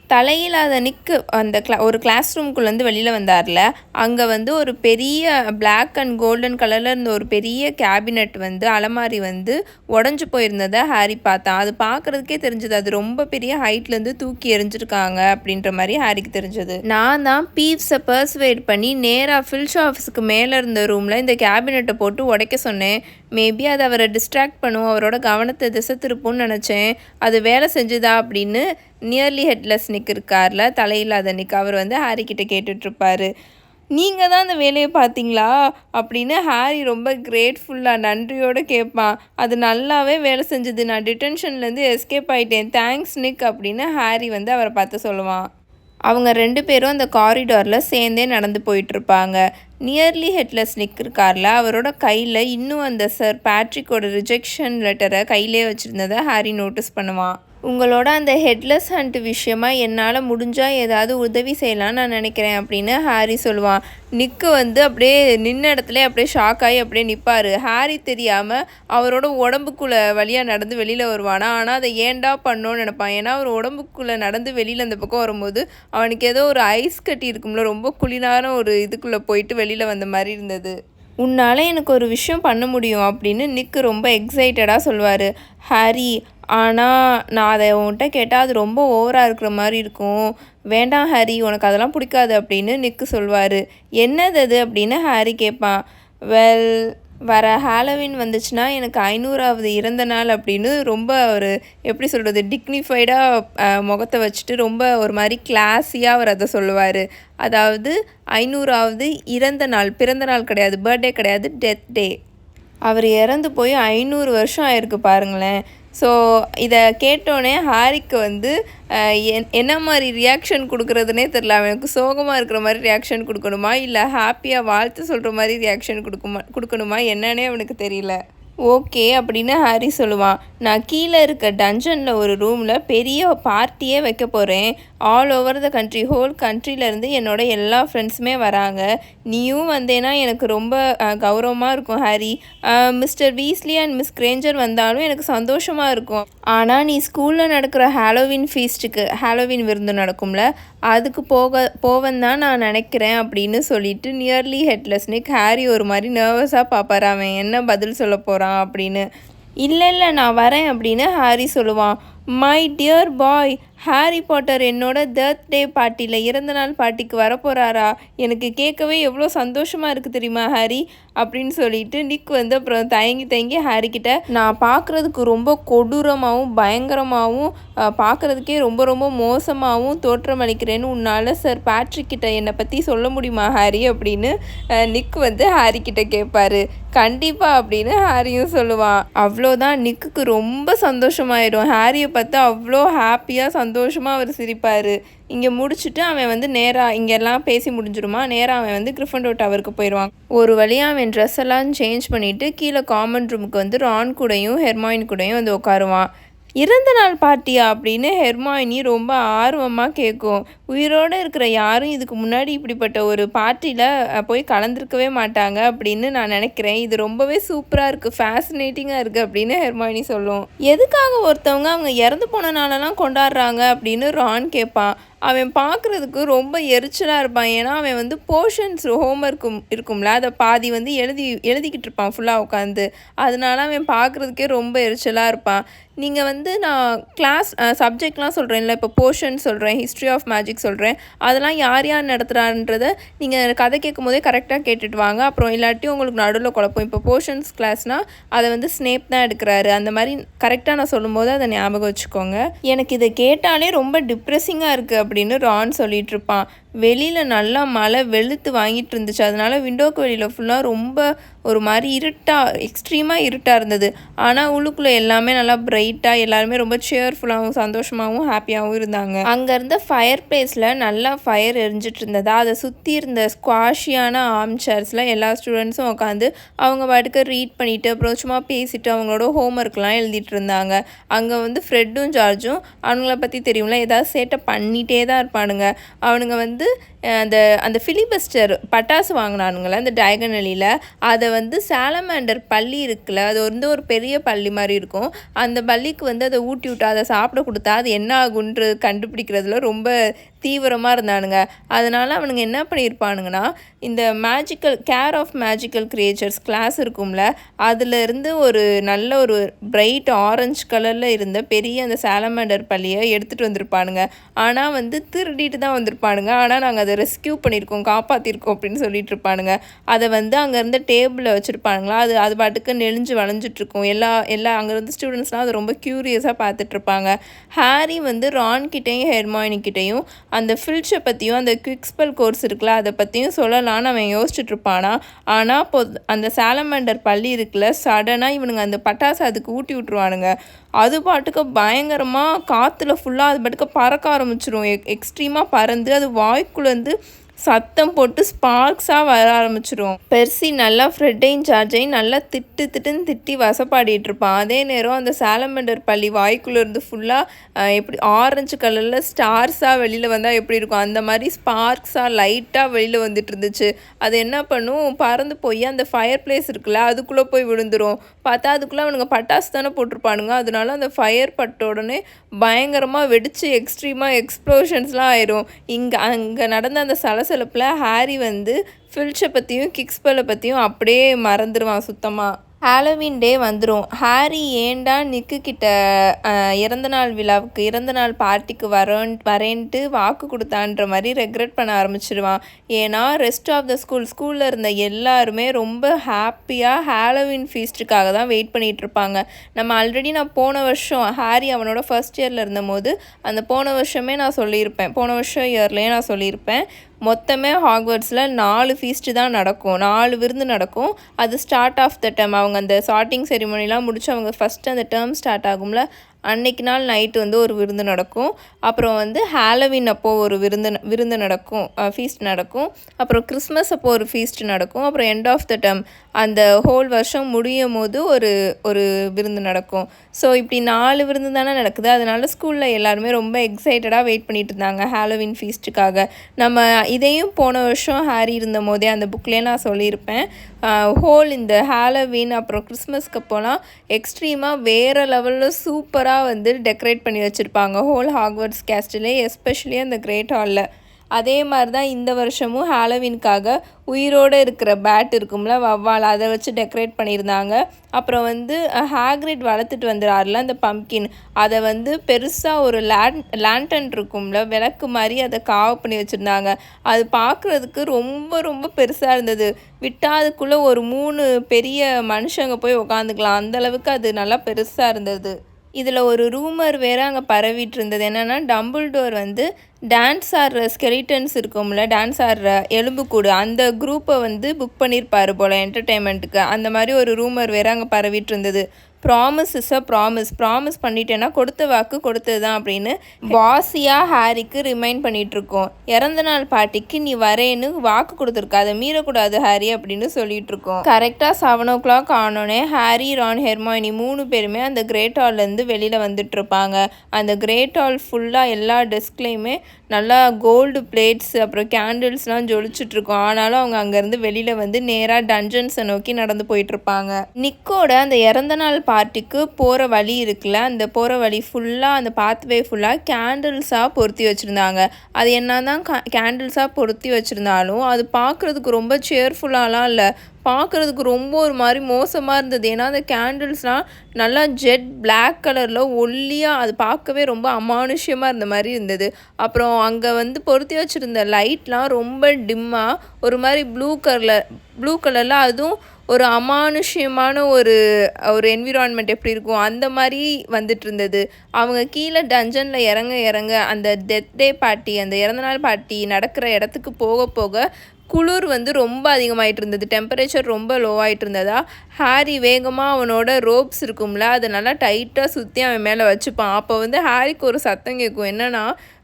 தலையில்லாத நிக்கு அந்த ஒரு கிளாஸ் ரூம்குள்ளேருந்து வெளியில் வந்தார்ல, அங்கே வந்து ஒரு பெரிய பிளாக் அண்ட் கோல்டன் கலரில் இருந்த ஒரு பெரிய கேபினெட் வந்து அலமாரி வந்து உடஞ்சி போயிருந்ததை ஹாரி பார்த்தான். அது பார்க்குறதுக்கே தெரிஞ்சது அது ரொம்ப பெரிய ஹைட்லேருந்து தூக்கி எறிஞ்சிருக்காங்க அப்படின்ற மாதிரி ஹாரிக்கு தெரிஞ்சது. நான் தான் பீவ்ஸை பர்சுவேட் பண்ணி நேராக ஃபில்ச் ஆஃபீஸுக்கு மேலே இருந்த ரூமில் இந்த கேபினெட்டை போட்டு உடைக்க சொன்னேன். மேபி அது அவரை டிஸ்ட்ராக்ட் பண்ணும், அவரோட கவனத்தை திசை திருப்பும்னு நினச்சேன். அது வேலை செஞ்சுதா அப்படின்னு நியர்லி ஹெட்லெஸ் நிக் இருக்கார்ல, தலையில்லாத நிக், அவர் வந்து ஹாரி கிட்ட கேட்டுட்ருப்பாரு. நீங்கள் தான் அந்த வேலையை பார்த்தீங்களா அப்படின்னு ஹாரி ரொம்ப கிரேட்ஃபுல்லாக நன்றியோடு கேட்பான். அது நல்லாவே வேலை செஞ்சது, நான் டிடென்ஷன்லேருந்து எஸ்கேப் ஆகிட்டேன், தேங்க்ஸ் நிக் அப்படின்னு ஹாரி வந்து அவரை பார்த்து சொல்லுவான். அவங்க 2 பேரும் அந்த காரிடாரில் சேர்ந்தே நடந்து போயிட்டுருப்பாங்க. நியர்லி ஹெட்லெஸ் நிக் இருக்கார்ல, அவரோட கையில் இன்னும் அந்த சர் பேட்ரிக்கோட ரிஜெக்ஷன் லெட்டரை கையிலே வச்சுருந்ததை ஹாரி நோட்டீஸ் பண்ணுவான். உங்களோட அந்த ஹெட்லெஸ் ஹண்ட் விஷயமா என்னால் முடிஞ்சால் ஏதாவது உதவி செய்யலான்னு நான் நினைக்கிறேன் அப்படின்னு ஹாரி சொல்லுவான். நிக்கு வந்து அப்படியே நின்ன இடத்துல அப்படியே ஷாக் ஆகி அப்படியே நிற்பார். ஹாரி தெரியாமல் அவரோட உடம்புக்குள்ளே வழியாக நடந்து வெளியில் வருவானா, ஆனால் அதை ஏன்டா பண்ணோன்னு நினைப்பான். ஏன்னா அவர் உடம்புக்குள்ளே நடந்து வெளியில் அந்த பக்கம் வரும்போது அவனுக்கு ஏதோ ஒரு ஐஸ் கட்டி இருக்கும்ல, ரொம்ப குளிரான ஒரு இதுக்குள்ளே போயிட்டு வெளியில் வந்த மாதிரி இருந்தது. உன்னால் எனக்கு ஒரு விஷயம் பண்ண முடியும் அப்படின்னு நிக்கு ரொம்ப எக்ஸைட்டடாக சொல்லுவார். ஹாரி, ஆனால் நான் அதை உன்கிட்ட கேட்டால் அது ரொம்ப ஓவராக இருக்கிற மாதிரி இருக்கும், வேண்டாம் ஹாரி, உனக்கு அதெல்லாம் பிடிக்காது அப்படின்னு நிக்கு சொல்வார். என்னது அது அப்படின்னு ஹாரி கேட்பான். வெல், வர ஹாலோவின் வந்துச்சுன்னா எனக்கு 500வது இறந்த நாள் அப்படின்னு ரொம்ப ஒரு எப்படி சொல்கிறது, டிக்னிஃபைடாக முகத்தை வச்சுட்டு ரொம்ப ஒரு மாதிரி கிளாஸியாக அவர் அதை சொல்லுவார். அதாவது 500வது இறந்த நாள், பிறந்த நாள் கிடையாது, பர்த்டே கிடையாது, டெத் டே. அவர் இறந்து போய் 500 வருஷம் ஆயிருக்கு பாருங்களேன். ஸோ இதை கேட்டோடனே ஹாரிக்கு வந்து என்ன மாதிரி ரியாக்ஷன் கொடுக்குறதுனே தெரில. அவனுக்கு சோகமாக இருக்கிற மாதிரி ரியாக்ஷன் கொடுக்கணுமா, இல்லை ஹாப்பியாக வாழ்த்து சொல்கிற மாதிரி ரியாக்ஷன் கொடுக்கணுமா என்னன்னே அவனுக்கு தெரியல. ஓகே அப்படின்னு ஹாரி சொல்லுவான். நான் கீழே இருக்க டஞ்சனில் ஒரு ரூமில் பெரிய பார்ட்டியே வைக்க போகிறேன். All over the country, whole கண்ட்ரிலேருந்து என்னோட எல்லா ஃப்ரெண்ட்ஸுமே வராங்க. நீயும் வந்தேன்னா எனக்கு ரொம்ப கௌரவமாக இருக்கும் Harry. Mister Weasley and miss Granger வந்தாலும் எனக்கு சந்தோஷமாக இருக்கும். ஆனால் நீ ஸ்கூலில் நடக்கிற ஹாலோவின் ஃபீஸ்ட்டுக்கு, ஹாலோவின் விருந்து நடக்கும்ல, அதுக்கு போவன் தான் நான் நினைக்கிறேன் அப்படின்னு சொல்லிட்டு நியர்லி ஹெட்லெஸ் நிக் ஹாரி ஒரு மாதிரி நர்வஸாக பார்ப்பார். அவன் என்ன பதில் சொல்ல போகிறான் அப்படின்னு. இல்லை நான் வரேன் அப்படின்னு ஹாரி சொல்லுவான். My dear boy, Harry Potter என்னோட பர்த்டே பார்ட்டியில், இறந்த நாள் பார்ட்டிக்கு வரப்போகிறாரா? எனக்கு கேட்கவே எவ்வளோ சந்தோஷமாக இருக்குது தெரியுமா ஹாரி அப்படின்னு சொல்லிட்டு நிக் வந்து அப்புறம் தயங்கி ஹாரிக்கிட்ட, நான் பார்க்குறதுக்கு ரொம்ப கொடூரமாகவும் பயங்கரமாகவும் பார்க்குறதுக்கே ரொம்ப ரொம்ப மோசமாகவும் தோற்றமளிக்கிறேன்னு உன்னால் சர் பேட்ரிக் கிட்ட என்னை பற்றி சொல்ல முடியுமா ஹாரி அப்படின்னு நிக் வந்து ஹாரிக்கிட்ட கேட்பாரு. கண்டிப்பாக அப்படின்னு ஹாரியும் சொல்லுவான். அவ்வளோதான், நிக்குக்கு ரொம்ப சந்தோஷமாயிடும். ஹாரியை பார்த்து அவ்வளோ ஹாப்பியாக சந்தோஷமாக அவர் சிரிப்பார். இங்கே முடிச்சுட்டு அவன் வந்து நேராக இங்கெல்லாம் பேசி முடிஞ்சிருமா, நேராக அவன் வந்து கிரிஃபண்டோர் டவருக்கு போயிடுவான். ஒரு வழியாக அவன் ட்ரெஸ் எல்லாம் சேஞ்ச் பண்ணிவிட்டு கீழே காமன் ரூமுக்கு வந்து ரான் கூடயும் ஹெர்மாயின் கூடயும் வந்து உட்காருவான். இறந்த நாள் பார்ட்டியா அப்படின்னு ஹெர்மாயினி ரொம்ப ஆர்வமாக கேட்கும். உயிரோடு இருக்கிற யாரும் இதுக்கு முன்னாடி இப்படிப்பட்ட ஒரு பார்ட்டியில் போய் கலந்துருக்கவே மாட்டாங்க அப்படின்னு நான் நினைக்கிறேன். இது ரொம்பவே சூப்பராக இருக்குது, ஃபேசினேட்டிங்காக இருக்குது அப்படின்னு ஹெர்மாயினி சொல்லும். எதுக்காக ஒருத்தவங்க அவங்க இறந்து போன நாளெல்லாம் கொண்டாடுறாங்க அப்படின்னு ரான் கேட்பான். அவன் பார்க்குறதுக்கு ரொம்ப எரிச்சலாக இருப்பான். ஏன்னா அவன் வந்து போர்ஷன்ஸ் ஹோம்ஒர்க் இருக்கும்ல, அதை பாதி வந்து எழுதிக்கிட்டு இருப்பான் ஃபுல்லாக உட்காந்து. அதனால அவன் பார்க்குறதுக்கே ரொம்ப எரிச்சலாக இருப்பான். நீங்கள் வந்து நான் கிளாஸ் சப்ஜெக்ட்லாம் சொல்கிறேன்ல, இப்போ போர்ஷன் சொல்கிறேன், ஹிஸ்ட்ரி ஆஃப் மேஜிக் சொல்கிறேன், அதெல்லாம் யார் நடத்துகிறான்றதை நீங்கள் கதை கேட்கும் போதே கரெக்டாக கேட்டுட்டு வாங்க. அப்புறம் இல்லாட்டி உங்களுக்கு நடுவில் குழப்பம். இப்போ போர்ஷன்ஸ் கிளாஸ்னால் அதை வந்து ஸ்னேப் தான் எடுக்கிறாரு, அந்த மாதிரி கரெக்டாக நான் சொல்லும்போது அதை ஞாபகம் வச்சுக்கோங்க. எனக்கு இதை கேட்டாலே ரொம்ப டிப்ரெஸிங்காக இருக்குது அப்படின்னு ரான் சொல்லிட்டு இருப்பான். வெளியில் நல்லா மழை வெளுத்து வாங்கிட்டு இருந்துச்சு. அதனால விண்டோக்கு வெளியில் ஃபுல்லாக ரொம்ப ஒரு மாதிரி எக்ஸ்ட்ரீமாக இருட்டாக இருந்தது. ஆனால் உள்ளுக்குள்ளே எல்லாமே நல்லா பிரைட்டாக, எல்லாருமே ரொம்ப சேர்ஃபுல்லாகவும் சந்தோஷமாகவும் ஹாப்பியாகவும் இருந்தாங்க. அங்கே இருந்த ஃபயர் பிளேஸில் நல்லா ஃபயர் எரிஞ்சிட்டு இருந்ததா, அதை சுற்றி இருந்த ஸ்குவாஷியான ஆர்ம் சேர்ஸில் எல்லா ஸ்டூடெண்ட்ஸும் உட்காந்து அவங்க பாட்டுக்கு ரீட் பண்ணிவிட்டு அப்புறம் சும்மா பேசிவிட்டு அவங்களோட ஹோம்ஒர்க்லாம் எழுதிட்டு இருந்தாங்க. அங்கே வந்து ஃப்ரெட்டும் ஜார்ஜும் அவங்கள பற்றி தெரியும்ல, ஏதாவது சேட்டை பண்ணிகிட்டே தான் இருப்பானுங்க. அவனுங்க வந்து அந்த ஃபிலிபஸ்டர் பட்டாசு வாங்கினானுங்களே அந்த டயகனலியில், அதை வந்து சாலமாண்டர் பள்ளி இருக்குல்ல, அது வந்து ஒரு பெரிய பள்ளி மாதிரி இருக்கும். அந்த பள்ளிக்கு வந்து அதை ஊட்டி விட்டு அதை சாப்பிட கொடுத்தா அது என்ன ஆகுன்றது கண்டுபிடிக்கிறதுல ரொம்ப தீவிரமாக இருந்தானுங்க. அதனால் அவனுங்க என்ன பண்ணியிருப்பானுங்கன்னா, இந்த care of magical creatures class இருக்கும்ல, அதிலிருந்து ஒரு நல்ல ஒரு பிரைட் ஆரஞ்சு கலரில் இருந்த பெரிய அந்த சாலமாண்டர் பள்ளியை எடுத்துகிட்டு வந்திருப்பானுங்க. ஆனால் வந்து திருடிட்டு தான் வந்திருப்பானுங்க. ஆனால் நாங்கள் அதை அதை ரெஸ்கியூ பண்ணியிருக்கோம், காப்பாற்றிருக்கோம் அப்படின்னு சொல்லிட்டு இருப்பானுங்க. அதை வந்து அங்கேருந்து டேபிளில் வச்சுருப்பானுங்களா, அது பாட்டுக்கு நெளிஞ்சு வளைஞ்சிட்ருக்கும். எல்லா அங்கேருந்து ஸ்டூடெண்ட்ஸ்லாம் அது ரொம்ப க்யூரியஸாக பார்த்துட்ருப்பாங்க. ஹாரி வந்து ரான்கிட்டையும் ஹெர்மாயினிக்கிட்டையும் அந்த ஃபில்ச்சை பற்றியும் அந்த குவிக்ஸ்பெல் கோர்ஸ் இருக்குல்ல அதை பற்றியும் சொல்லலான்னு அவன் யோசிச்சுட்டு இருப்பானா. ஆனால் இப்போ அந்த சாலமண்டர் பள்ளி இருக்குல்ல, சடனாக இவனுங்க அந்த பட்டாசு அதுக்கு ஊட்டி விட்ருவானுங்க. அது பாட்டுக்கு பயங்கரமாக காற்றுல ஃபுல்லாக அது பாட்டுக்கு பறக்க ஆரம்பிச்சிடும். எக்ஸ்ட்ரீமாக பறந்து அது வாய்க்குள்ளேருந்து சத்தம் போட்டு ஸ்பார்க்ஸாக வர ஆரம்பிச்சிடும். பெர்சி நல்லா ஃப்ரெட்டையும் ஜார்ஜையும் நல்லா திட்டுன்னு திட்டி வசப்பாடிட்டு இருப்பான். அதே நேரம் அந்த சாலமண்டர் பள்ளி வாய்க்குள்ளேருந்து ஃபுல்லாக எப்படி ஆரஞ்சு கலரில் ஸ்டார்ஸாக வெளியில் வந்தால் எப்படி இருக்கும் அந்த மாதிரி ஸ்பார்க்ஸாக லைட்டாக வெளியில் வந்துட்டு இருந்துச்சு. அது என்ன பண்ணும், பறந்து போய் அந்த ஃபயர் பிளேஸ் இருக்குல்ல அதுக்குள்ளே போய் விழுந்துடும். பார்த்தா அதுக்குள்ளே அவனுங்க பட்டாசு தானே போட்டிருப்பானுங்க. அதனால அந்த ஃபயர் பட்ட உடனே பயங்கரமாக வெடித்து எக்ஸ்ட்ரீமாக எக்ஸ்ப்ளோஷன்ஸ்லாம் ஆயிரும். அங்கே நடந்த அந்த சலசலப்பில் ஹாரி வந்து ஃபில்ச்சை பற்றியும் கிக்ஸ்பெல்லை பற்றியும் அப்படியே மறந்துடுவான் சுத்தமாக. ஹாலோவீன் டே வந்துடும். ஹாரி ஏண்டா நிக்குக்கிட்ட இறந்தநாள் விழாவுக்கு இறந்தநாள் பார்ட்டிக்கு வரேன்ட்டு வாக்கு கொடுத்தான்ற மாதிரி ரெக்ரெட் பண்ண ஆரம்பிச்சிடுவான். ஏன்னா ரெஸ்ட் ஆஃப் த ஸ்கூலில் இருந்த எல்லாருமே ரொம்ப ஹாப்பியாக ஹாலோவீன் ஃபீஸ்ட்டுக்காக தான் வெயிட் பண்ணிகிட்டு இருப்பாங்க. நான் போன வருஷம் ஹாரி அவனோட ஃபர்ஸ்ட் இயரில் இருந்தபோது அந்த போன வருஷமே நான் சொல்லியிருப்பேன், போன வருஷம் இயர்லேயே நான் சொல்லியிருப்பேன், மொத்தமே ஹாக்வர்ட்ஸில் 4 ஃபீஸ்ட்டு தான் நடக்கும், 4 விருந்து நடக்கும். அது ஸ்டார்ட் ஆஃப் த டேர்ம் அவங்க அந்த ஸ்டார்டிங் செரிமனிலாம் முடிச்சு அவங்க ஃபஸ்ட்டு அந்த டேர்ம் ஸ்டார்ட் ஆகும்ல, அன்றைக்கி நாள் நைட்டு வந்து ஒரு விருந்து நடக்கும். அப்புறம் வந்து ஹாலோவீன் அப்போது ஒரு விருந்து நடக்கும், ஃபீஸ்ட் நடக்கும். அப்புறம் கிறிஸ்மஸ் அப்போது ஒரு ஃபீஸ்ட் நடக்கும். அப்புறம் எண்ட் ஆஃப் த டேர்ம் அந்த ஹோல் வருஷம் முடியும் போது ஒரு விருந்து நடக்கும். ஸோ இப்படி 4 விருந்து தானே நடக்குது. அதனால ஸ்கூலில் எல்லாருமே ரொம்ப எக்ஸைட்டடாக வெயிட் பண்ணிட்டு இருந்தாங்க ஹாலோவீன் ஃபீஸ்ட்டுக்காக. நம்ம இதையும் போன வருஷம் ஹாரி இருந்த போதே அந்த புக்லேயே நான் சொல்லியிருப்பேன். ஹோல் இந்த ஹாலோவீன் அப்புறம் கிறிஸ்மஸ்க்கு அப்போலாம் எக்ஸ்ட்ரீமாக வேறு லெவலில் சூப்பராக வந்து டெக்கரேட் பண்ணி வச்சுருப்பாங்க ஹோல் ஹாக்வர்ட்ஸ் கேஸ்டிலே, எஸ்பெஷலி அந்த கிரேட் ஹாலில். அதே மாதிரி தான் இந்த வருஷமும் ஹாலோவீனுக்காக உயிரோடு இருக்கிற பேட் இருக்கும்ல, வவ்வால், அதை வச்சு டெக்கரேட் பண்ணியிருந்தாங்க. அப்புறம் வந்து ஹாக்ரிட் வளர்த்துட்டு வந்துடுறாருல அந்த பம்ப்கின், அதை வந்து பெருசாக ஒரு லேண்டன் இருக்கும்ல விளக்கு மாதிரி அதை காவ் பண்ணி வச்சுருந்தாங்க. அது பார்க்குறதுக்கு ரொம்ப ரொம்ப பெருசாக இருந்தது. விட்டால் அதுக்குள்ளே ஒரு 3 பெரிய மனுஷங்க போய் உக்காந்துக்கலாம், அந்தளவுக்கு அது நல்லா பெருசாக இருந்தது. இதில் ஒரு ரூமர் வேறு அங்கே பரவிட்டு இருந்தது. என்னென்னா டம்பிள்டோர் வந்து டான்ஸ் ஆடுற ஸ்கெலிட்டன்ஸ் இருக்கும்ல, டான்ஸ் ஆடுற எலும்புக்கூடு, அந்த குரூப்பை வந்து புக் பண்ணியிருப்பார் போல் என்டர்டெயின்மெண்ட்டுக்கு. அந்த மாதிரி ஒரு ரூமர் வேறு அங்கே பரவிட்டு இருந்தது. ப்ராமிஸ் இஸ் அ ப்ராமிஸ் பண்ணிட்டேன்னா கொடுத்த வாக்கு கொடுத்தது தான் அப்படின்னு பாஸியாக ஹாரிக்கு ரிமைண்ட் பண்ணிகிட்ருக்கோம். இறந்த நாள் பார்ட்டிக்கு நீ வரேன்னு வாக்கு கொடுத்துருக்க, அதை மீறக்கூடாது ஹாரி அப்படின்னு சொல்லிட்டு இருக்கோம். கரெக்டாக 7 o'clock ஆனோடனே ஹாரி, ரான், ஹெர்மாயினி 3 பேருமே அந்த கிரேட் ஹால்லேருந்து வெளியில் வந்துட்டுருப்பாங்க. அந்த கிரேட் ஹால் ஃபுல்லாக எல்லா டெஸ்க்லேயுமே நல்லா கோல்டு பிளேட்ஸ் அப்புறம் கேண்டில்ஸ்லாம் ஜொலிச்சுட்ருக்கோம். ஆனாலும் அவங்க அங்கேருந்து வெளியில் வந்து நேராக டஞ்சன்ஸை நோக்கி நடந்து போயிட்டுருப்பாங்க. நிக்கோட அந்த இறந்த நாள் பார்ட்டிக்கு போகிற வழி இருக்குல்ல, அந்த போகிற வழி ஃபுல்லாக அந்த பாத்வே ஃபுல்லாக கேண்டில்ஸாக பொருத்தி வச்சுருந்தாங்க. அது என்ன தான் கேண்டில்ஸாக பொருத்தி வச்சுருந்தாலும் அது பார்க்குறதுக்கு ரொம்ப சேர்ஃபுல்லாலாம் இல்லை, பார்க்குறதுக்கு ரொம்ப ஒரு மாதிரி மோசமாக இருந்தது. ஏன்னா அந்த கேண்டில்ஸ்லாம் நல்லா ஜெட் பிளாக் கலரில் ஒல்லியாக, அது பார்க்கவே ரொம்ப அமானுஷ்யமாக இருந்த மாதிரி இருந்தது. அப்புறம் அங்கே வந்து பொருத்தி வச்சுருந்த லைட்லாம் ரொம்ப டிம்மாக ஒரு மாதிரி ப்ளூ கலரில், அதுவும் ஒரு அமானுஷ்யமான ஒரு என்விரான்மெண்ட் எப்படி இருக்கும் அந்த மாதிரி வந்துட்டு இருந்தது. அவங்க கீழே டஞ்சனில் இறங்க அந்த டெத் டே பார்ட்டி, அந்த இறந்தநாள் பார்ட்டி நடக்கிற இடத்துக்கு போக போக குளிர் வந்து ரொம்ப அதிகமாகிட்டு இருந்தது, டெம்பரேச்சர் ரொம்ப லோவாகிட்டு இருந்ததா. ஹாரி வேகமாக அவனோட ரோப்ஸ் இருக்கும்ல அதை நல்லா டைட்டாக சுற்றி அவன் மேலே வச்சுப்பான். அப்போ வந்து ஹாரிக்கு ஒரு சத்தம் கேட்கும். என்னென்னா,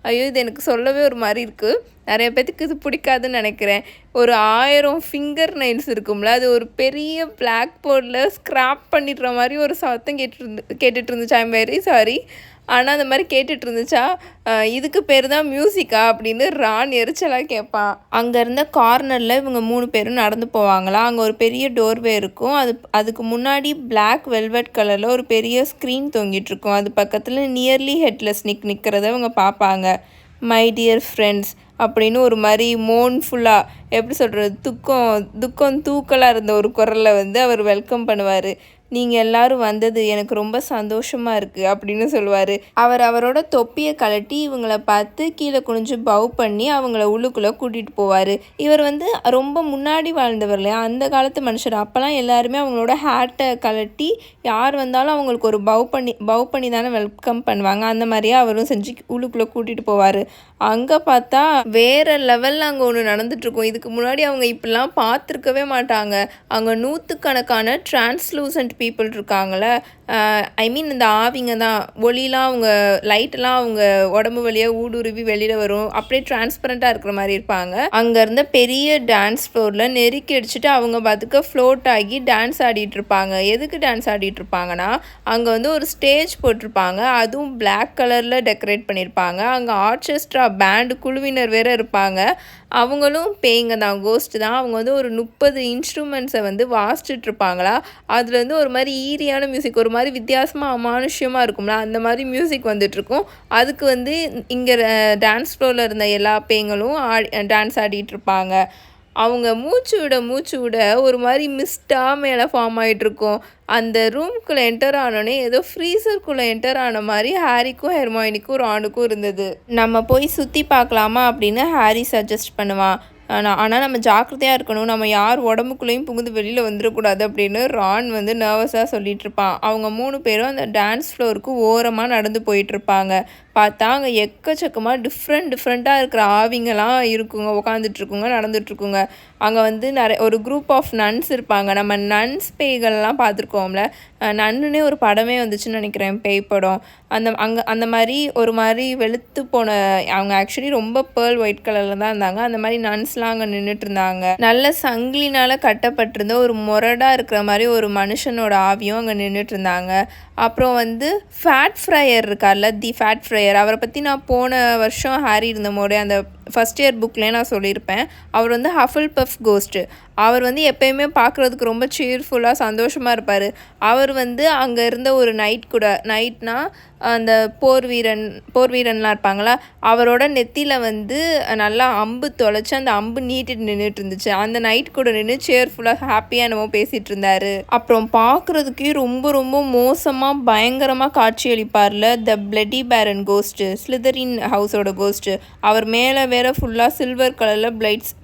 ஐயோ இது எனக்கு சொல்லவே ஒரு மாதிரி இருக்குது, நிறைய பேத்துக்கு இது பிடிக்காதுன்னு நினைக்கிறேன். ஒரு 1000 ஃபிங்கர் நெயில்ஸ் இருக்கும்ல, அது ஒரு பெரிய பிளாக் போர்டில் ஸ்க்ராப் பண்ணிடுற மாதிரி ஒரு சத்தம் கேட்டுட்டு இருந்துச்சு. ஐம் வெரி சாரி, ஆனால் அந்த மாதிரி கேட்டுட்டு இருந்துச்சா. இதுக்கு பேர் தான் மியூசிக்கா அப்படின்னு ரான் எரிச்சலாக கேட்பான். அங்கே இருந்த கார்னரில் இவங்க 3 பேரும் நடந்து போவாங்களா. அங்கே ஒரு பெரிய டோர்வே இருக்கும். அதுக்கு முன்னாடி பிளாக் வெல்வெட் கலரில் ஒரு பெரிய ஸ்க்ரீன் தொங்கிட்டுருக்கும். அது பக்கத்தில் நியர்லி ஹெட்லெஸ் நிற்கிறத இவங்க பார்ப்பாங்க. மை டியர் ஃப்ரெண்ட்ஸ் அப்படின்னு ஒரு மாதிரி மோன்ஃபுல்லாக, எப்படி சொல்கிறது, துக்கம் தூக்கலாக இருந்த ஒரு குரலில் வந்து அவர் வெல்கம் பண்ணுவார். நீங்கள் எல்லாரும் வந்தது எனக்கு ரொம்ப சந்தோஷமாக இருக்குது அப்படின்னு சொல்லுவார். அவரோட தொப்பியை கழட்டி இவங்கள பார்த்து கீழே குனிஞ்சு பவ் பண்ணி அவங்கள உள்ளுக்குள்ளே கூட்டிகிட்டு போவார். இவர் வந்து ரொம்ப முன்னாடி வாழ்ந்தவர் இல்லையா, அந்த காலத்து மனுஷர். அப்போல்லாம் எல்லாருமே அவங்களோட ஹேட்டை கழட்டி யார் வந்தாலும் அவங்களுக்கு ஒரு பவ் பண்ணி தானே வெல்கம் பண்ணுவாங்க. அந்த மாதிரியே அவரும் செஞ்சு உள்ளுக்குள்ளே கூட்டிகிட்டு போவார். அங்கே பார்த்தா வேறு லெவலில் அங்கே ஒன்று நடந்துகிட்ருக்கும். இதுக்கு முன்னாடி அவங்க இப்படிலாம் பார்த்துருக்கவே மாட்டாங்க. அங்கே நூற்றுக்கணக்கான டிரான்ஸ்லூசன்ட் பீப்புள் இருக்காங்களே, ஐ மீன் இந்த ஆவிங்க தான். ஒளிலாம் அவங்க லைட்டெல்லாம் அவங்க உடம்பு வழியாக ஊடுருவி வெளியில் வரும். அப்படியே டிரான்ஸ்பரண்ட்டாக இருக்கிற மாதிரி இருப்பாங்க. அங்கே இருந்த பெரிய டான்ஸ் ஃப்ளோரில் நெருக்கி அடிச்சுட்டு அவங்க பார்த்துக்க ஃப்ளோட் ஆகி டான்ஸ் ஆடிட்டு இருப்பாங்க. எதுக்கு டான்ஸ் ஆடிட்டு இருப்பாங்கன்னா, அங்கே வந்து ஒரு ஸ்டேஜ் போட்டிருப்பாங்க. அதுவும் பிளாக் கலரில் டெக்கரேட் பண்ணியிருப்பாங்க. அங்கே ஆர்கெஸ்ட்ரா பேண்டு குழுவினர் வேறு இருப்பாங்க. அவங்களும் பேய்ங்க தான், கோஸ்ட்டு தான். அவங்க வந்து ஒரு 30 இன்ஸ்ட்ருமெண்ட்ஸை வந்து வாசிச்சுட்டு இருப்பாங்களா. அதில் வந்து ஒரு மாதிரி ஈரியான மியூசிக், ஒரு மாதிரி வித்தியாசமாக அமானுஷ்யமாக இருக்கும்ல, அந்த மாதிரி மியூசிக் வந்துட்டுருக்கும். அதுக்கு வந்து இங்கே டான்ஸ் ஃப்ளோரில் இருந்த எல்லா பேய்களும் டான்ஸ் ஆடிட்டுருப்பாங்க. அவங்க மூச்சு விட ஒரு மாதிரி மிஸ்டாக மேலே ஃபார்ம் ஆகிட்ருக்கும். அந்த ரூம்குள்ளே என்டர் ஆனோடனே ஏதோ ஃப்ரீசருக்குள்ளே என்டர் ஆன மாதிரி ஹாரிக்கும் ஹெர்மாயினிக்கும் ரானுக்கும் இருந்தது. நம்ம போய் சுற்றி பார்க்கலாமா அப்படின்னு ஹாரி சஜஸ்ட் பண்ணுவான். ஆனால் நம்ம ஜாக்கிரதையாக இருக்கணும், நம்ம யார் உடம்புக்குள்ளேயும் புகுந்து வெளியில் வந்துடக்கூடாது அப்படின்னு ரான் வந்து நர்வஸாக சொல்லிகிட்டு இருப்பான். அவங்க 3 பேரும் அந்த டான்ஸ் ஃப்ளோருக்கு ஓரமாக நடந்து போயிட்டுருப்பாங்க. பார்த்தா அங்கே எக்கச்சக்கமாக டிஃப்ரெண்ட்டாக இருக்கிற ஆவிங்கெல்லாம் இருக்குங்க, உட்காந்துட்ருக்குங்க, நடந்துகிட்ருக்குங்க. அங்கே வந்து ஒரு குரூப் ஆஃப் நன்ஸ் இருப்பாங்க. நம்ம நன்ஸ் பேய்கள்லாம் பார்த்துருக்கோம்ல, நன்னுனே ஒரு படமே வந்துச்சுன்னு நினைக்கிறேன், பேய் படம். அந்த மாதிரி ஒரு மாதிரி வெளுத்து போன, அவங்க ஆக்சுவலி ரொம்ப பேர்ல் ஒயிட் கலரில் தான் இருந்தாங்க. அந்த மாதிரி நன்ஸ்லாம் அங்கே நின்றுட்டு இருந்தாங்க. நல்ல சங்கிலினால் கட்டப்பட்டிருந்த ஒரு முரடாக இருக்கிற மாதிரி ஒரு மனுஷனோட ஆவியும் அங்கே நின்றுட்டு இருந்தாங்க. அப்புறம் வந்து ஃபேட் ஃப்ரையர் இருக்கார்ல, தி ஃபேட் ஃப்ரையர், அவரை பற்றி நான் போன வருஷம் ஹாரி இருந்தபோதே அந்த ஃபஸ்ட் இயர் புக்லேயே நான் சொல்லியிருப்பேன். அவர் வந்து ஹஃபில் பஃப் கோஸ்ட்டு. அவர் வந்து எப்போயுமே பார்க்குறதுக்கு ரொம்ப சீர்ஃபுல்லாக சந்தோஷமாக இருப்பார். அவர் வந்து அங்கே இருந்த ஒரு நைட்னா அந்த போர் வீரன்லாம் இருப்பாங்களா, அவரோட நெத்தியில் வந்து நல்லா அம்பு தொலைச்சி அந்த அம்பு நீட்டிட்டு நின்றுட்டு இருந்துச்சு. அந்த நைட் கூட நின்று சேர்ஃபுல்லாக ஹாப்பியாக என்னமோ பேசிகிட்டு இருந்தார். அப்புறம் பார்க்குறதுக்கே ரொம்ப ரொம்ப மோசமாக பயங்கரமாக காட்சியளிப்பார்ல, த பிளட்டி பேரன் கோஸ்ட்டு, ஸ்லிதரின் ஹவுஸோட கோஸ்ட்டு. அவர் மேலே வேறு ஃபுல்லாக சில்வர் கலரில்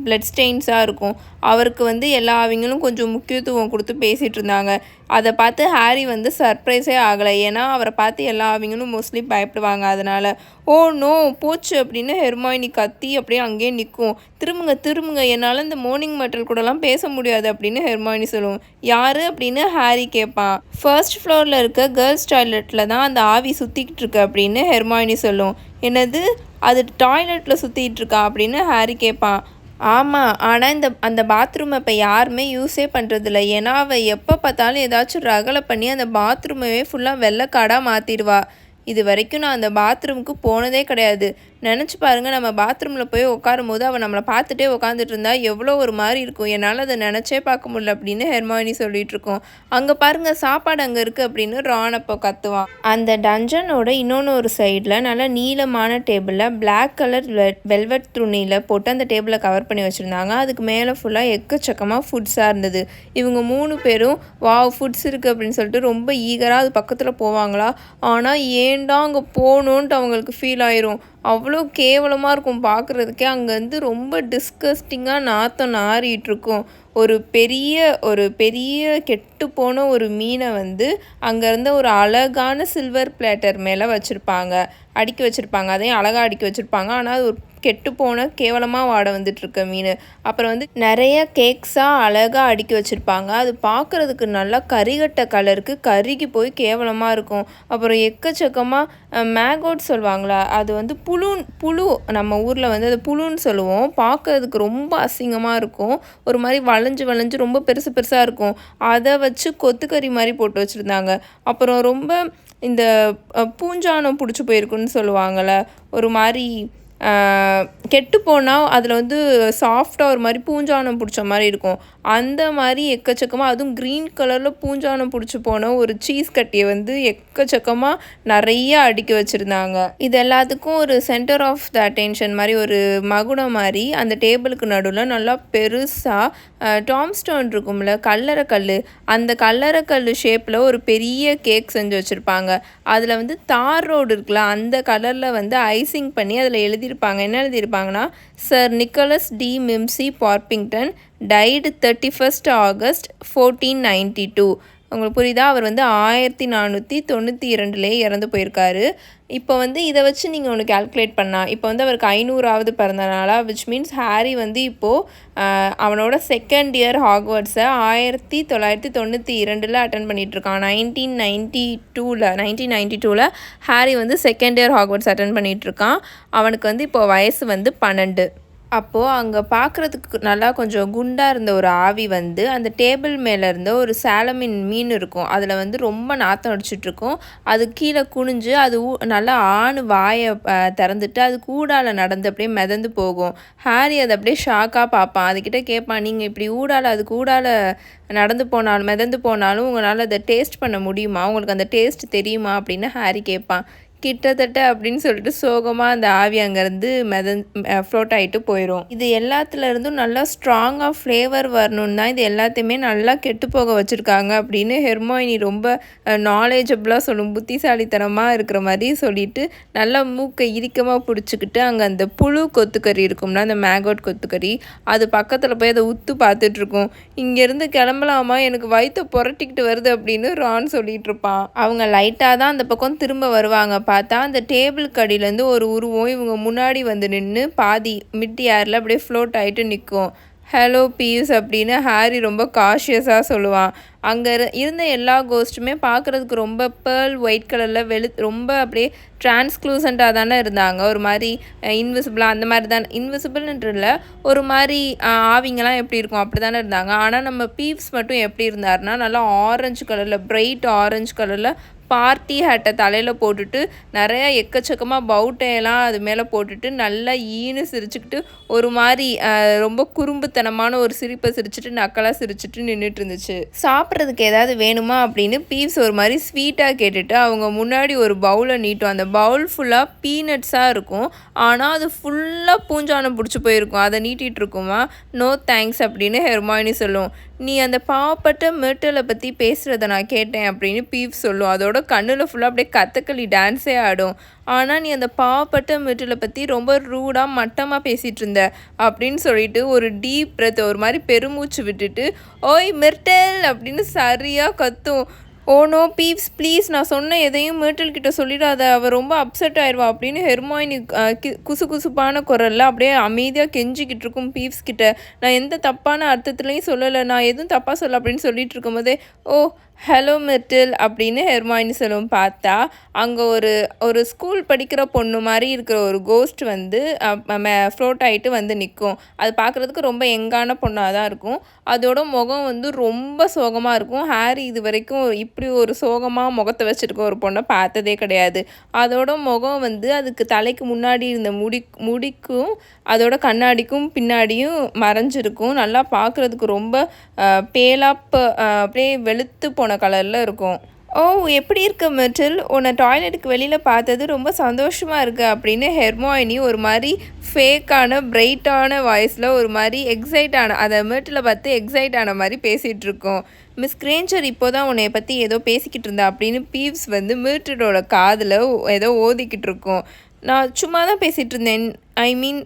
பிளட் ஸ்டெயின்ஸாக இருக்கும். அவருக்கு வந்து எல்லா அவங்களும் கொஞ்சம் முக்கியத்துவம் கொடுத்து பேசிகிட்டு இருந்தாங்க. அதை பார்த்து ஹாரி வந்து சர்ப்ரைஸே ஆகலை. ஏன்னா அவரை பார்த்து எல்லா அவங்களும் மோஸ்ட்லி பயப்படுவாங்க. அதனால் ஓ நோ போச்சு அப்படின்னு ஹெர்மாயினி கத்தி அப்படியே அங்கேயே நிற்கும். திரும்புங்க, என்னால் இந்த மார்னிங் மெட்டல் கூடலாம் பேச முடியாது அப்படின்னு ஹெர்மாயினி சொல்லுவோம். யார் அப்படின்னு ஹாரி கேட்பான். ஃபர்ஸ்ட் ஃப்ளோரில் இருக்க கேர்ள்ஸ் டாய்லெட்டில் தான் அந்த ஆவி சுற்றிக்கிட்டு இருக்கு அப்படின்னு ஹெர்மாயினி சொல்லும். என்னது, அது டாய்லெட்டில் சுற்றிக்கிட்டு இருக்கா அப்படின்னு ஹாரி கேட்பான். ஆமாம், ஆனால் அந்த பாத்ரூமை இப்போ யாருமே யூஸே பண்ணுறதில்ல. ஏன்னா அவள் எப்போ பார்த்தாலும் ஏதாச்சும் ரகலை பண்ணி அந்த பாத்ரூமையே ஃபுல்லாக வெள்ளைக்காடாக மாற்றிடுவா. இது வரைக்கும் நான் அந்த பாத்ரூமுக்கு போனதே கிடையாது. நினச்சி பாருங்கள், நம்ம பாத்ரூமில் போய் உட்காரும் போது அவள் நம்மளை பார்த்துட்டே உட்காந்துட்டு இருந்தா எவ்வளோ ஒரு மாதிரி இருக்கும். என்னால் அதை நினச்சே பார்க்க முடியல அப்படின்னு ஹெர்மாயினி சொல்லிகிட்டு இருக்கோம். அங்கே பாருங்கள், சாப்பாடு அங்கே இருக்குது அப்படின்னு ரான் அப்போ கத்துவான். அந்த டஞ்சனோட இன்னொன்று ஒரு சைடில் நல்லா நீளமான டேபிளில் பிளாக் கலர் வெல்வெட் துணியில் போட்டு அந்த டேபிளை கவர் பண்ணி வச்சுருந்தாங்க. அதுக்கு மேலே ஃபுல்லாக எக்கச்சக்கமாக ஃபுட்ஸாக இருந்தது. இவங்க 3 பேரும் வாவ் ஃபுட்ஸ் இருக்குது அப்படின்னு சொல்லிட்டு ரொம்ப ஈகராக அது பக்கத்தில் போவாங்களா. ஆனால் ஏன்டா அங்கே போகணுன்ட்டு அவங்களுக்கு ஃபீல் ஆயிரும். அவ்வளோ கேவலமாக இருக்கும் பார்க்குறதுக்கே. அங்கே வந்து ரொம்ப டிஸ்கஸ்டிங்காக நாற்றம் நாறிட்டுருக்கும். ஒரு பெரிய கெட்டுப்போன ஒரு மீனை வந்து அங்கே இருந்த ஒரு அழகான சில்வர் பிளேட்டர் மேலே அடுக்கி வச்சுருப்பாங்க. அதையும் அழகாக அடுக்கி வச்சுருப்பாங்க. ஆனால் அது ஒரு கெட்டுப்போன கேவலமாக வாட வந்துட்டுருக்க மீன். அப்புறம் வந்து நிறைய கேக்ஸாக அழகாக அடுக்கி வச்சுருப்பாங்க. அது பார்க்குறதுக்கு நல்லா கரிகட்ட கலருக்கு கருகி போய் கேவலமாக இருக்கும். அப்புறம் எக்கச்சக்கமாக மேகோட் சொல்லுவாங்களா, அது வந்து புழு, நம்ம ஊரில் வந்து அது புழுன்னு சொல்லுவோம். பார்க்குறதுக்கு ரொம்ப அசிங்கமாக இருக்கும். ஒரு மாதிரி வளைஞ்சு ரொம்ப பெருசாக இருக்கும். அதை வச்சு கொத்துக்கறி மாதிரி போட்டு வச்சுருந்தாங்க. அப்புறம் ரொம்ப இந்த பூஞ்சானம் பிடிச்சி போயிருக்குன்னு சொல்லுவாங்கள்ல, ஒரு மாதிரி கெட்டு போனால் அதில் வந்து சாஃப்டாக ஒரு மாதிரி பூஞ்சானம் பிடிச்ச மாதிரி இருக்கும். அந்த மாதிரி எக்கச்சக்கமாக, அதுவும் க்ரீன் கலரில் பூஞ்சானம் பிடிச்சி போன ஒரு சீஸ் கட்டியை வந்து எக்கச்சக்கமாக நிறைய அடுக்கி வச்சுருந்தாங்க. இது எல்லாத்துக்கும் ஒரு சென்டர் ஆஃப் த அட்டென்ஷன் மாதிரி ஒரு மகுடம் மாதிரி அந்த டேபிளுக்கு நடுவில் நல்லா பெருசாக டாம்ஸ்டோன் இருக்கும்ல, கல்லறை கல், அந்த கல்லறை கல் ஷேப்பில் ஒரு பெரிய கேக் செஞ்சு வச்சுருப்பாங்க. அதில் வந்து தார் ரோடு இருக்குல்ல, அந்த கலரில் வந்து ஐசிங் பண்ணி அதில் எழுதியிருப்பாங்க. என்ன எழுதியிருப்பாங்கன்னா, sir Nicholas de Mimsy Porpington died 31st August 1492. உங்களுக்கு புரியுதா? அவர் வந்து 1492 இறந்து போயிருக்காரு. இப்போ வந்து இதை வச்சு நீங்கள் ஒன்று கால்குலேட் பண்ணால், இப்போ வந்து அவருக்கு 500வது பிறந்த நாளா, விச் மீன்ஸ் ஹாரி வந்து இப்போது அவனோட செகண்ட் இயர் ஹாக்வர்ட்ஸை 1992 அட்டன் பண்ணிகிட்ருக்கான். 1992 ஹாரி வந்து செகண்ட் இயர் ஹாக்வர்ட்ஸ் அட்டன் பண்ணிகிட்ருக்கான். அவனுக்கு வந்து இப்போ வயசு வந்து 12. அப்போது அங்கே பார்க்குறதுக்கு நல்லா கொஞ்சம் குண்டாக இருந்த ஒரு ஆவி வந்து அந்த டேபிள் மேலே இருந்த ஒரு சாலமின் மீன் இருக்கும், அதில் வந்து ரொம்ப நாற்றம் அடிச்சிட்ருக்கும். அது கீழே குனிஞ்சு அது நல்லா வாயை திறந்துட்டு அது கூடால நடந்து அப்படியே மிதந்து போகும். ஹாரி அதை அப்படியே ஷாக்காக பார்ப்பான். அதுக்கிட்ட கேட்பான், நீங்கள் இப்படி அது கூடால மிதந்து போனாலும் உங்களால் அதை டேஸ்ட் பண்ண முடியுமா, உங்களுக்கு அந்த டேஸ்ட் தெரியுமா அப்படின்னு ஹாரி கேட்பான். கிட்டத்தட்ட அப்படின்னு சொல்லிட்டு சோகமாக அந்த ஆவி அங்கேருந்து ஃப்ளோட் ஆகிட்டு போயிடும். இது எல்லாத்துலேருந்தும் நல்லா ஸ்ட்ராங்காக ஃப்ளேவர் வரணுன்னு தான் இது எல்லாத்தையுமே நல்லா கெட்டு போக வச்சுருக்காங்க அப்படின்னு ஹெர்மாயினி ரொம்ப நாலேஜபிளாக சொல்லும், புத்திசாலித்தனமாக இருக்கிற மாதிரி சொல்லிட்டு நல்லா மூக்கை இறுக்கமாக பிடிச்சிக்கிட்டு அங்கே அந்த புழு கொத்துக்கறி இருக்கும்னா, அந்த மேகோட் கொத்துக்கறி, அது பக்கத்தில் போய் அதை உத்து பார்த்துட்ருக்கோம். இங்கேருந்து கிளம்பலாமா, எனக்கு வயிற்றை புரட்டிக்கிட்டு வருது அப்படின்னு ரான் சொல்லிட்டு இருப்பான். அவங்க லைட்டாக தான் அந்த பக்கம் திரும்ப வருவாங்க. பார்த்தா அந்த டேபிளுக்கு அடியிலேருந்து ஒரு உருவம் இவங்க முன்னாடி வந்து நின்று பாதி மிட் ஏரில் அப்படியே ஃப்ளோட் ஆகிட்டு நிற்கும். ஹலோ பீவ்ஸ் அப்படின்னு ஹாரி ரொம்ப காஷியஸாக சொல்லுவான். அங்கே இருந்த எல்லா கோஸ்ட்டுமே பார்க்குறதுக்கு ரொம்ப பேர்ல் ஒயிட் கலரில் ரொம்ப அப்படியே டிரான்ஸ்க்ளூசண்ட்டாக தானே இருந்தாங்க. ஒரு மாதிரி இன்விசிபிளாக அந்த மாதிரி தான், இன்விசிபிள்ன்றதில் ஒரு மாதிரி ஆவிங்கெல்லாம் எப்படி இருக்கும் அப்படி தானே இருந்தாங்க. ஆனால் நம்ம பீவ்ஸ் மட்டும் எப்படி இருந்தாருன்னா, நல்லா ஆரஞ்சு கலரில், பிரைட் ஆரஞ்சு கலரில் பார்ட்டி ஹேட்டை தலையில் போட்டுட்டு நிறையா எக்கச்சக்கமாக பவுட்டையெல்லாம் அது மேலே போட்டுட்டு நல்லா சிரிச்சுக்கிட்டு ஒரு மாதிரி ரொம்ப குறும்புத்தனமான ஒரு சிரிப்பை சிரிச்சுட்டு நக்கலாக சிரிச்சுட்டு நின்றுட்டு இருந்துச்சு. சாப்பிட்றதுக்கு ஏதாவது வேணுமா அப்படின்னு பீவ்ஸ் ஒரு மாதிரி ஸ்வீட்டாக கேட்டுட்டு அவங்க முன்னாடி ஒரு பவுலை நீட்டும். அந்த பவுல் ஃபுல்லாக பீனட்ஸாக இருக்கும், ஆனால் அது ஃபுல்லாக பூஞ்சானம் பிடிச்சி போயிருக்கும். அதை நீட்டிகிட்டு இருக்குமா, நோ தேங்க்ஸ் அப்படின்னு ஹெர்மாயினி சொல்லும். நீ அந்த பாவப்பட்ட மிர்டலை பற்றி பேசுகிறத நான் கேட்டேன் அப்படின்னு பீவ்ஸ் சொல்லும். அதோட கண்ணில் ஃபுல்லாக அப்படியே கதகளி டான்ஸே ஆடும். ஆனால் நீ அந்த பாவப்பட்ட மிர்டலை பற்றி ரொம்ப ரூடாக மட்டமாக பேசிகிட்டு இருந்த அப்படின்னு சொல்லிட்டு ஒரு டீப் பிரெத், ஒரு மாதிரி பெருமூச்சு விட்டுட்டு, ஓய் மிர்டல் அப்படின்னு சரியாக கத்தும். ஓ நோ பீவ்ஸ் ப்ளீஸ், நான் சொன்ன எதையும் மிர்டல் கிட்ட சொல்லிடாத, அவள் ரொம்ப அப்செட் ஆயிடுவா அப்படின்னு ஹெர்மாயினி குசுகுசுப்பான குரலில் அப்படியே அமைதியாக கெஞ்சிக்கிட்டு இருக்கும் பீவ்ஸ் கிட்ட. நான் எந்த தப்பான அர்த்தத்துலையும் சொல்லலை, நான் எதுவும் தப்பாக சொல்ல அப்படின்னு சொல்லிட்டு இருக்கும்போதே, ஓ ஹலோ மிர்டில் அப்படின்னு ஹெர்மாயினி சொல்லும். பார்த்தா அங்கே ஒரு ஸ்கூல் படிக்கிற பொண்ணு மாதிரி இருக்கிற ஒரு கோஸ்ட் வந்து ஃப்ளோட் ஆகிட்டு வந்து நிற்கும். அது பார்க்குறதுக்கு ரொம்ப யங்கான பொண்ணாக தான் இருக்கும். அதோட முகம் வந்து ரொம்ப சோகமாக இருக்கும். ஹாரி இது வரைக்கும் இப்படி ஒரு சோகமாக முகத்தை வச்சுருக்க ஒரு பொண்ணை பார்த்ததே கிடையாது. அதோட முகம் வந்து அதுக்கு தலைக்கு முன்னாடி இருந்த முடிக்கும் அதோட கண்ணாடிக்கும் பின்னாடியும் மறைஞ்சிருக்கும். நல்லா பார்க்குறதுக்கு ரொம்ப பேலாப்பு அப்படியே வெளுத்து போன கலரில் இருக்கும். ஓ எப்படி இருக்க மிர்டில், உன்னை டாய்லெட்டுக்கு வெளியில் பார்த்தது ரொம்ப சந்தோஷமாக இருக்குது அப்படின்னு ஹெர்மாயினி ஒரு மாதிரி ஃபேக்கான பிரைட்டான வாய்ஸில் ஒரு மாதிரி அதை மிர்டிலை பார்த்து எக்ஸைட் ஆன மாதிரி பேசிகிட்டு இருக்கோம். மிஸ் கிரேஞ்சர் இப்போ தான் உன்னை பற்றி ஏதோ பேசிக்கிட்டு இருந்தா அப்படின்னு பீவ்ஸ் வந்து மிர்டிலோட காதில் ஏதோ ஓதிக்கிட்டு இருக்கோம். நான் சும்மா தான் பேசிகிட்டு இருந்தேன்,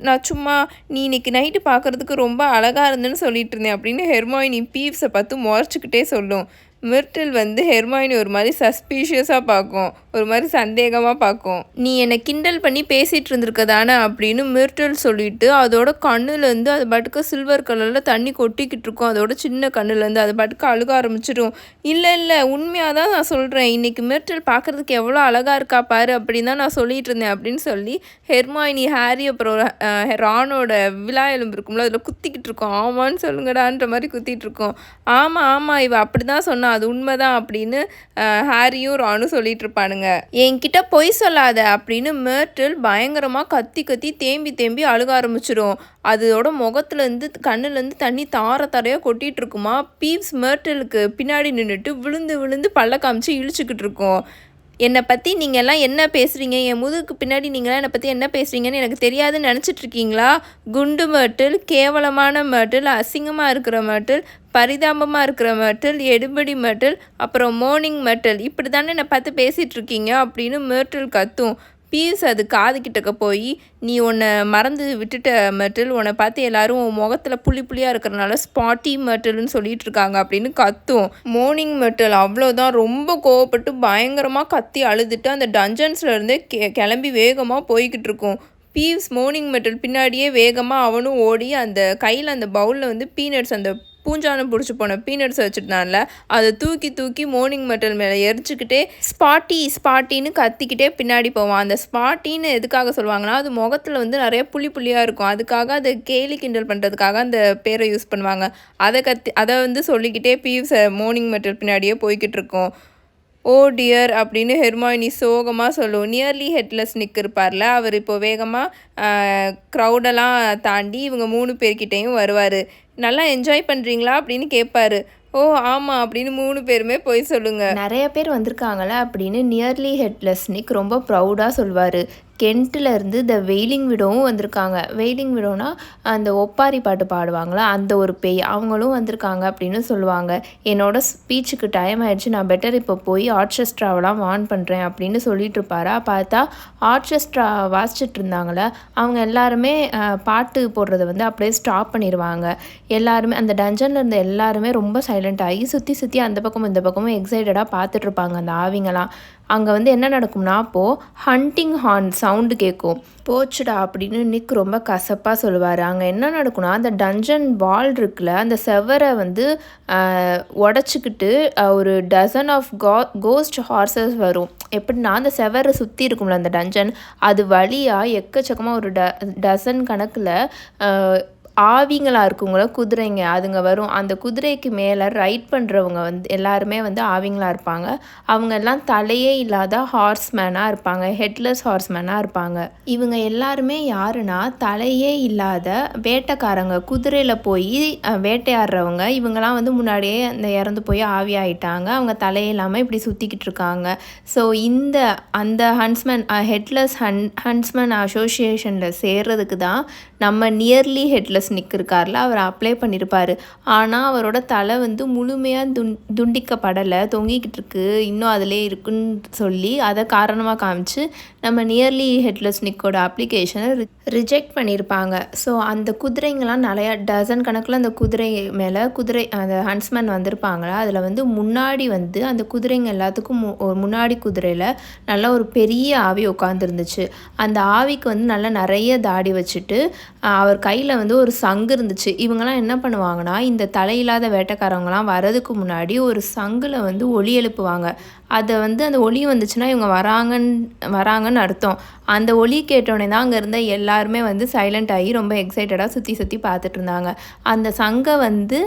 நான் சும்மா நீ இன்னைக்கு நைட்டு பார்க்குறதுக்கு ரொம்ப அழகாக இருந்தேன்னு சொல்லிட்டு இருந்தேன் அப்படின்னு ஹெர்மாயினி பீவ்ஸை பார்த்து முறைச்சிக்கிட்டே சொல்லும். மிர்டில் வந்து ஹெர்மாயினி ஒரு மாதிரி சஸ்பீஷியஸாக பார்க்கும், ஒரு மாதிரி சந்தேகமாக பார்க்கும். நீ என்னை கிண்டல் பண்ணி பேசிகிட்டு இருந்திருக்கதானே அப்படின்னு மிர்டில் சொல்லிவிட்டு அதோட கண்ணுலேருந்து அது பாட்டுக்கு சில்வர் கலரில் தண்ணி கொட்டிக்கிட்டு இருக்கும். அதோட சின்ன கண்ணுலேருந்து அது பாட்டுக்கு அழுக ஆரம்பிச்சிடும். இல்லை உண்மையாக தான் நான் சொல்கிறேன், இன்றைக்கி மிர்டில் பார்க்குறதுக்கு எவ்வளோ அழகாக இருக்கா பாரு அப்படின்னு தான் நான் சொல்லிகிட்டு இருந்தேன் அப்படின்னு சொல்லி ஹெர்மாயினி ஹாரி அப்புறம் ரானோட விழா எலும்பு இருக்கும்ல அதில் குத்திக்கிட்டு இருக்கோம். ஆமான்னு சொல்லுங்கடான்ற மாதிரி குத்திட்டு இருக்கோம். ஆமாம் இவ அப்படி தான் சொன்னா, அது உண்மைதான் அப்படின்னு ஹாரியும் ரானும் சொல்லிட்டு இருப்பானுங்க. சொல்கிறாங்க. என்கிட்ட பொய் சொல்லாத அப்படின்னு மெர்டில் பயங்கரமாக கத்தி கத்தி தேம்பி தேம்பி அழுக ஆரம்பிச்சிடும். அதோட முகத்துலேருந்து கண்ணுலேருந்து தண்ணி தார தாரையாக கொட்டிகிட்டு இருக்குமா. பீவ்ஸ் மெர்டிலுக்கு பின்னாடி நின்றுட்டு விழுந்து விழுந்து பல்ல காமிச்சு இழிச்சிக்கிட்டு இருக்கும். என்னை பற்றி நீங்கள் எல்லாம் என்ன பேசுகிறீங்க, என் முதுகுக்கு பின்னாடி நீங்களாம் என்னை பற்றி என்ன பேசுகிறீங்கன்னு எனக்கு தெரியாதுன்னு நினச்சிட்ருக்கீங்களா? குண்டு மெர்டில், கேவலமான மெர்டில், அசிங்கமாக இருக்கிற மெர்டில், பரிதாபமாக இருக்கிற மெர்டில், எடுபடி மெர்டில், அப்புறம் மோர்னிங் மெர்டில், இப்படி தானே என்னை பார்த்து பேசிகிட்ருக்கீங்க அப்படின்னு மெர்டில் கத்தும். பீவ்ஸ் அது காது கிட்டக்க போய், நீ உன்னை மறந்து விட்டுட்ட மெர்டில், உன்னை பார்த்து எல்லாரும் உன் முகத்தில் புள்ளி புள்ளியாக இருக்கிறனால ஸ்பாட்டி மெர்டில்னு சொல்லிட்டு இருக்காங்க அப்படின்னு கத்தும். மோர்னிங் மெர்டில் அவ்வளோதான் ரொம்ப கோவப்பட்டு பயங்கரமாக கத்தி அழுதுட்டு அந்த டஞ்சன்ஸ்லேருந்தே கிளம்பி வேகமாக போய்கிட்டு இருக்கும். பீவ்ஸ் மோர்னிங் மெர்டில் பின்னாடியே வேகமாக அவனும் ஓடி அந்த கையில் அந்த பவுலில் வந்து பீனட்ஸ், அந்த பூஞ்சானம் பிடிச்சி போன பீனட்ஸ் வச்சுருந்தான்ல, அதை தூக்கி தூக்கி மோர்னிங் மெர்டில் மேலே எரிச்சிக்கிட்டே ஸ்பாட்டி ஸ்பாட்டின்னு கத்திக்கிட்டே பின்னாடி போவான். அந்த ஸ்பாட்டின்னு எதுக்காக சொல்லுவாங்கன்னா, அது முகத்தில் வந்து நிறைய புள்ளி புள்ளியாக இருக்கும். அதுக்காக அதை கேலி கிண்டல் பண்ணுறதுக்காக அந்த பேரை யூஸ் பண்ணுவாங்க. அதை வந்து சொல்லிக்கிட்டே பீவ்ஸ் மோர்னிங் மெர்டில் பின்னாடியே போய்கிட்டு இருக்கும். ஓ டியர் அப்படின்னு ஹெர்மாயினி சோகமாக சொல்லுவோம். நியர்லி ஹெட்லெஸ் நிக் இருப்பார்ல, அவர் இப்போ வேகமாக க்ரௌடெல்லாம் தாண்டி இவங்க 3 பேர்கிட்டையும் வருவார். நல்லா என்ஜாய் பண்ணுறீங்களா அப்படின்னு கேட்பாரு. ஓ ஆமாம் அப்படின்னு 3 பேருமே போய் சொல்லுங்கள். நிறைய பேர் வந்திருக்காங்களே அப்படின்னு நியர்லி ஹெட்லெஸ் நிக் ரொம்ப ப்ரௌடாக சொல்வார். கென்ட்டிலேருந்து த வெயிலிங் விடோவும் வந்திருக்காங்க. வெயிலிங் விடோனா அந்த ஒப்பாரி பாட்டு பாடுவாங்களா, அந்த ஒரு பேய், அவங்களும் வந்திருக்காங்க அப்படின்னு சொல்லுவாங்க. என்னோட ஸ்பீச்சுக்கு டைம் ஆகிடுச்சு, நான் பெட்டர் இப்போ போய் ஆர்கெஸ்ட்ராவெலாம் வார்ன் பண்ணுறேன் அப்படின்னு சொல்லிட்டு இருப்பாரா. பார்த்தா ஆர்கெஸ்ட்ரா வாசிச்சுட்டு இருந்தாங்களே அவங்க எல்லாருமே பாட்டு போடுறத வந்து அப்படியே ஸ்டாப் பண்ணிடுவாங்க. எல்லாருமே அந்த டஞ்சனில் இருந்த எல்லாருமே ரொம்ப சைலண்ட் ஆகி சுற்றி சுற்றி அந்த பக்கமும் இந்த பக்கமும் எக்ஸைட்டடாக பார்த்துட்ருப்பாங்க அந்த ஆவிங்களாம். அங்கே வந்து என்ன நடக்கும்னா, அப்போது ஹண்டிங் ஹார்ன் சவுண்டு கேட்கும். போச்சுடா அப்படின்னு நிக் ரொம்ப கசப்பாக சொல்லுவார். அங்கே என்ன நடக்கும்னா, அந்த டஞ்சன் வால் இருக்குல்ல, அந்த செவரை வந்து உடச்சிக்கிட்டு ஒரு டசன் ஆஃப் கோஸ்ட் ஹார்சஸ் வரும். எப்படின்னா, அந்த செவரை சுற்றி இருக்கும்ல அந்த டஞ்சன், அது வழியாக எக்கச்சக்கமாக ஒரு டசன் கணக்கில் ஆவிங்களாக இருக்குங்கள குதிரைங்க, அதுங்க வரும். அந்த குதிரைக்கு மேலே ரைட் பண்ணுறவங்க வந்து எல்லாருமே வந்து ஆவிங்களாக இருப்பாங்க. அவங்க எல்லாம் தலையே இல்லாத ஹார்ஸ்மேனாக இருப்பாங்க, ஹெட்லெஸ் ஹார்ஸ்மேனாக இருப்பாங்க. இவங்க எல்லாருமே யாருன்னா, தலையே இல்லாத வேட்டைக்காரங்க, குதிரையில் போய் வேட்டையாடுறவங்க. இவங்கெல்லாம் வந்து முன்னாடியே அந்த இறந்து போய் ஆவி ஆகிட்டாங்க. அவங்க தலையே இல்லாமல் இப்படி சுற்றிக்கிட்டு இருக்காங்க. ஸோ அந்த ஹன்ஸ்மேன் ஹெட்லெஸ் ஹன்ஸ்மேன் அசோசியேஷனில் சேர்றதுக்கு தான் நம்ம நியர்லி ஹெட்லெஸ் நிக் இருக்கார்ல, அவர் அப்ளை பண்ணியிருப்பார். ஆனால் அவரோட தலை வந்து முழுமையாக துண்டிக்கப்படலை, தொங்கிக்கிட்டு இருக்கு, இன்னும் அதிலே இருக்குன்னு சொல்லி அதை காரணமாக காமிச்சு நம்ம நியர்லி ஹெட்லெஸ் நிக்கோட அப்ளிகேஷனை ரிஜெக்ட் பண்ணியிருப்பாங்க. ஸோ அந்த குதிரைங்கெலாம் நிறையா டசன் கணக்கில் அந்த குதிரை அந்த ஹன்ஸ்மேன் வந்திருப்பாங்களா, அதில் வந்து முன்னாடி வந்து அந்த குதிரைங்க எல்லாத்துக்கும் ஒரு முன்னாடி குதிரையில் நல்லா ஒரு பெரிய ஆவி உட்காந்துருந்துச்சு. அந்த ஆவிக்கு வந்து நல்லா நிறைய தாடி வச்சுட்டு அவர் கையில் வந்து ஒரு சங்கு இருந்துச்சு. இவங்கெல்லாம் என்ன பண்ணுவாங்கன்னா, இந்த தலையில்லாத வேட்டைக்காரவங்களாம் வரதுக்கு முன்னாடி ஒரு சங்கில் வந்து ஒலி எழுப்புவாங்க. அதை வந்து அந்த ஒலி வந்துச்சுன்னா இவங்க வராங்கன்னு அர்த்தம். அந்த ஒலி கேட்டோடனே தான் அங்கே இருந்த எல்லாருமே வந்து சைலண்ட் ஆகி ரொம்ப எக்ஸைட்டடாக சுற்றி சுற்றி பார்த்துட்டு இருந்தாங்க. அந்த சங்கை வந்து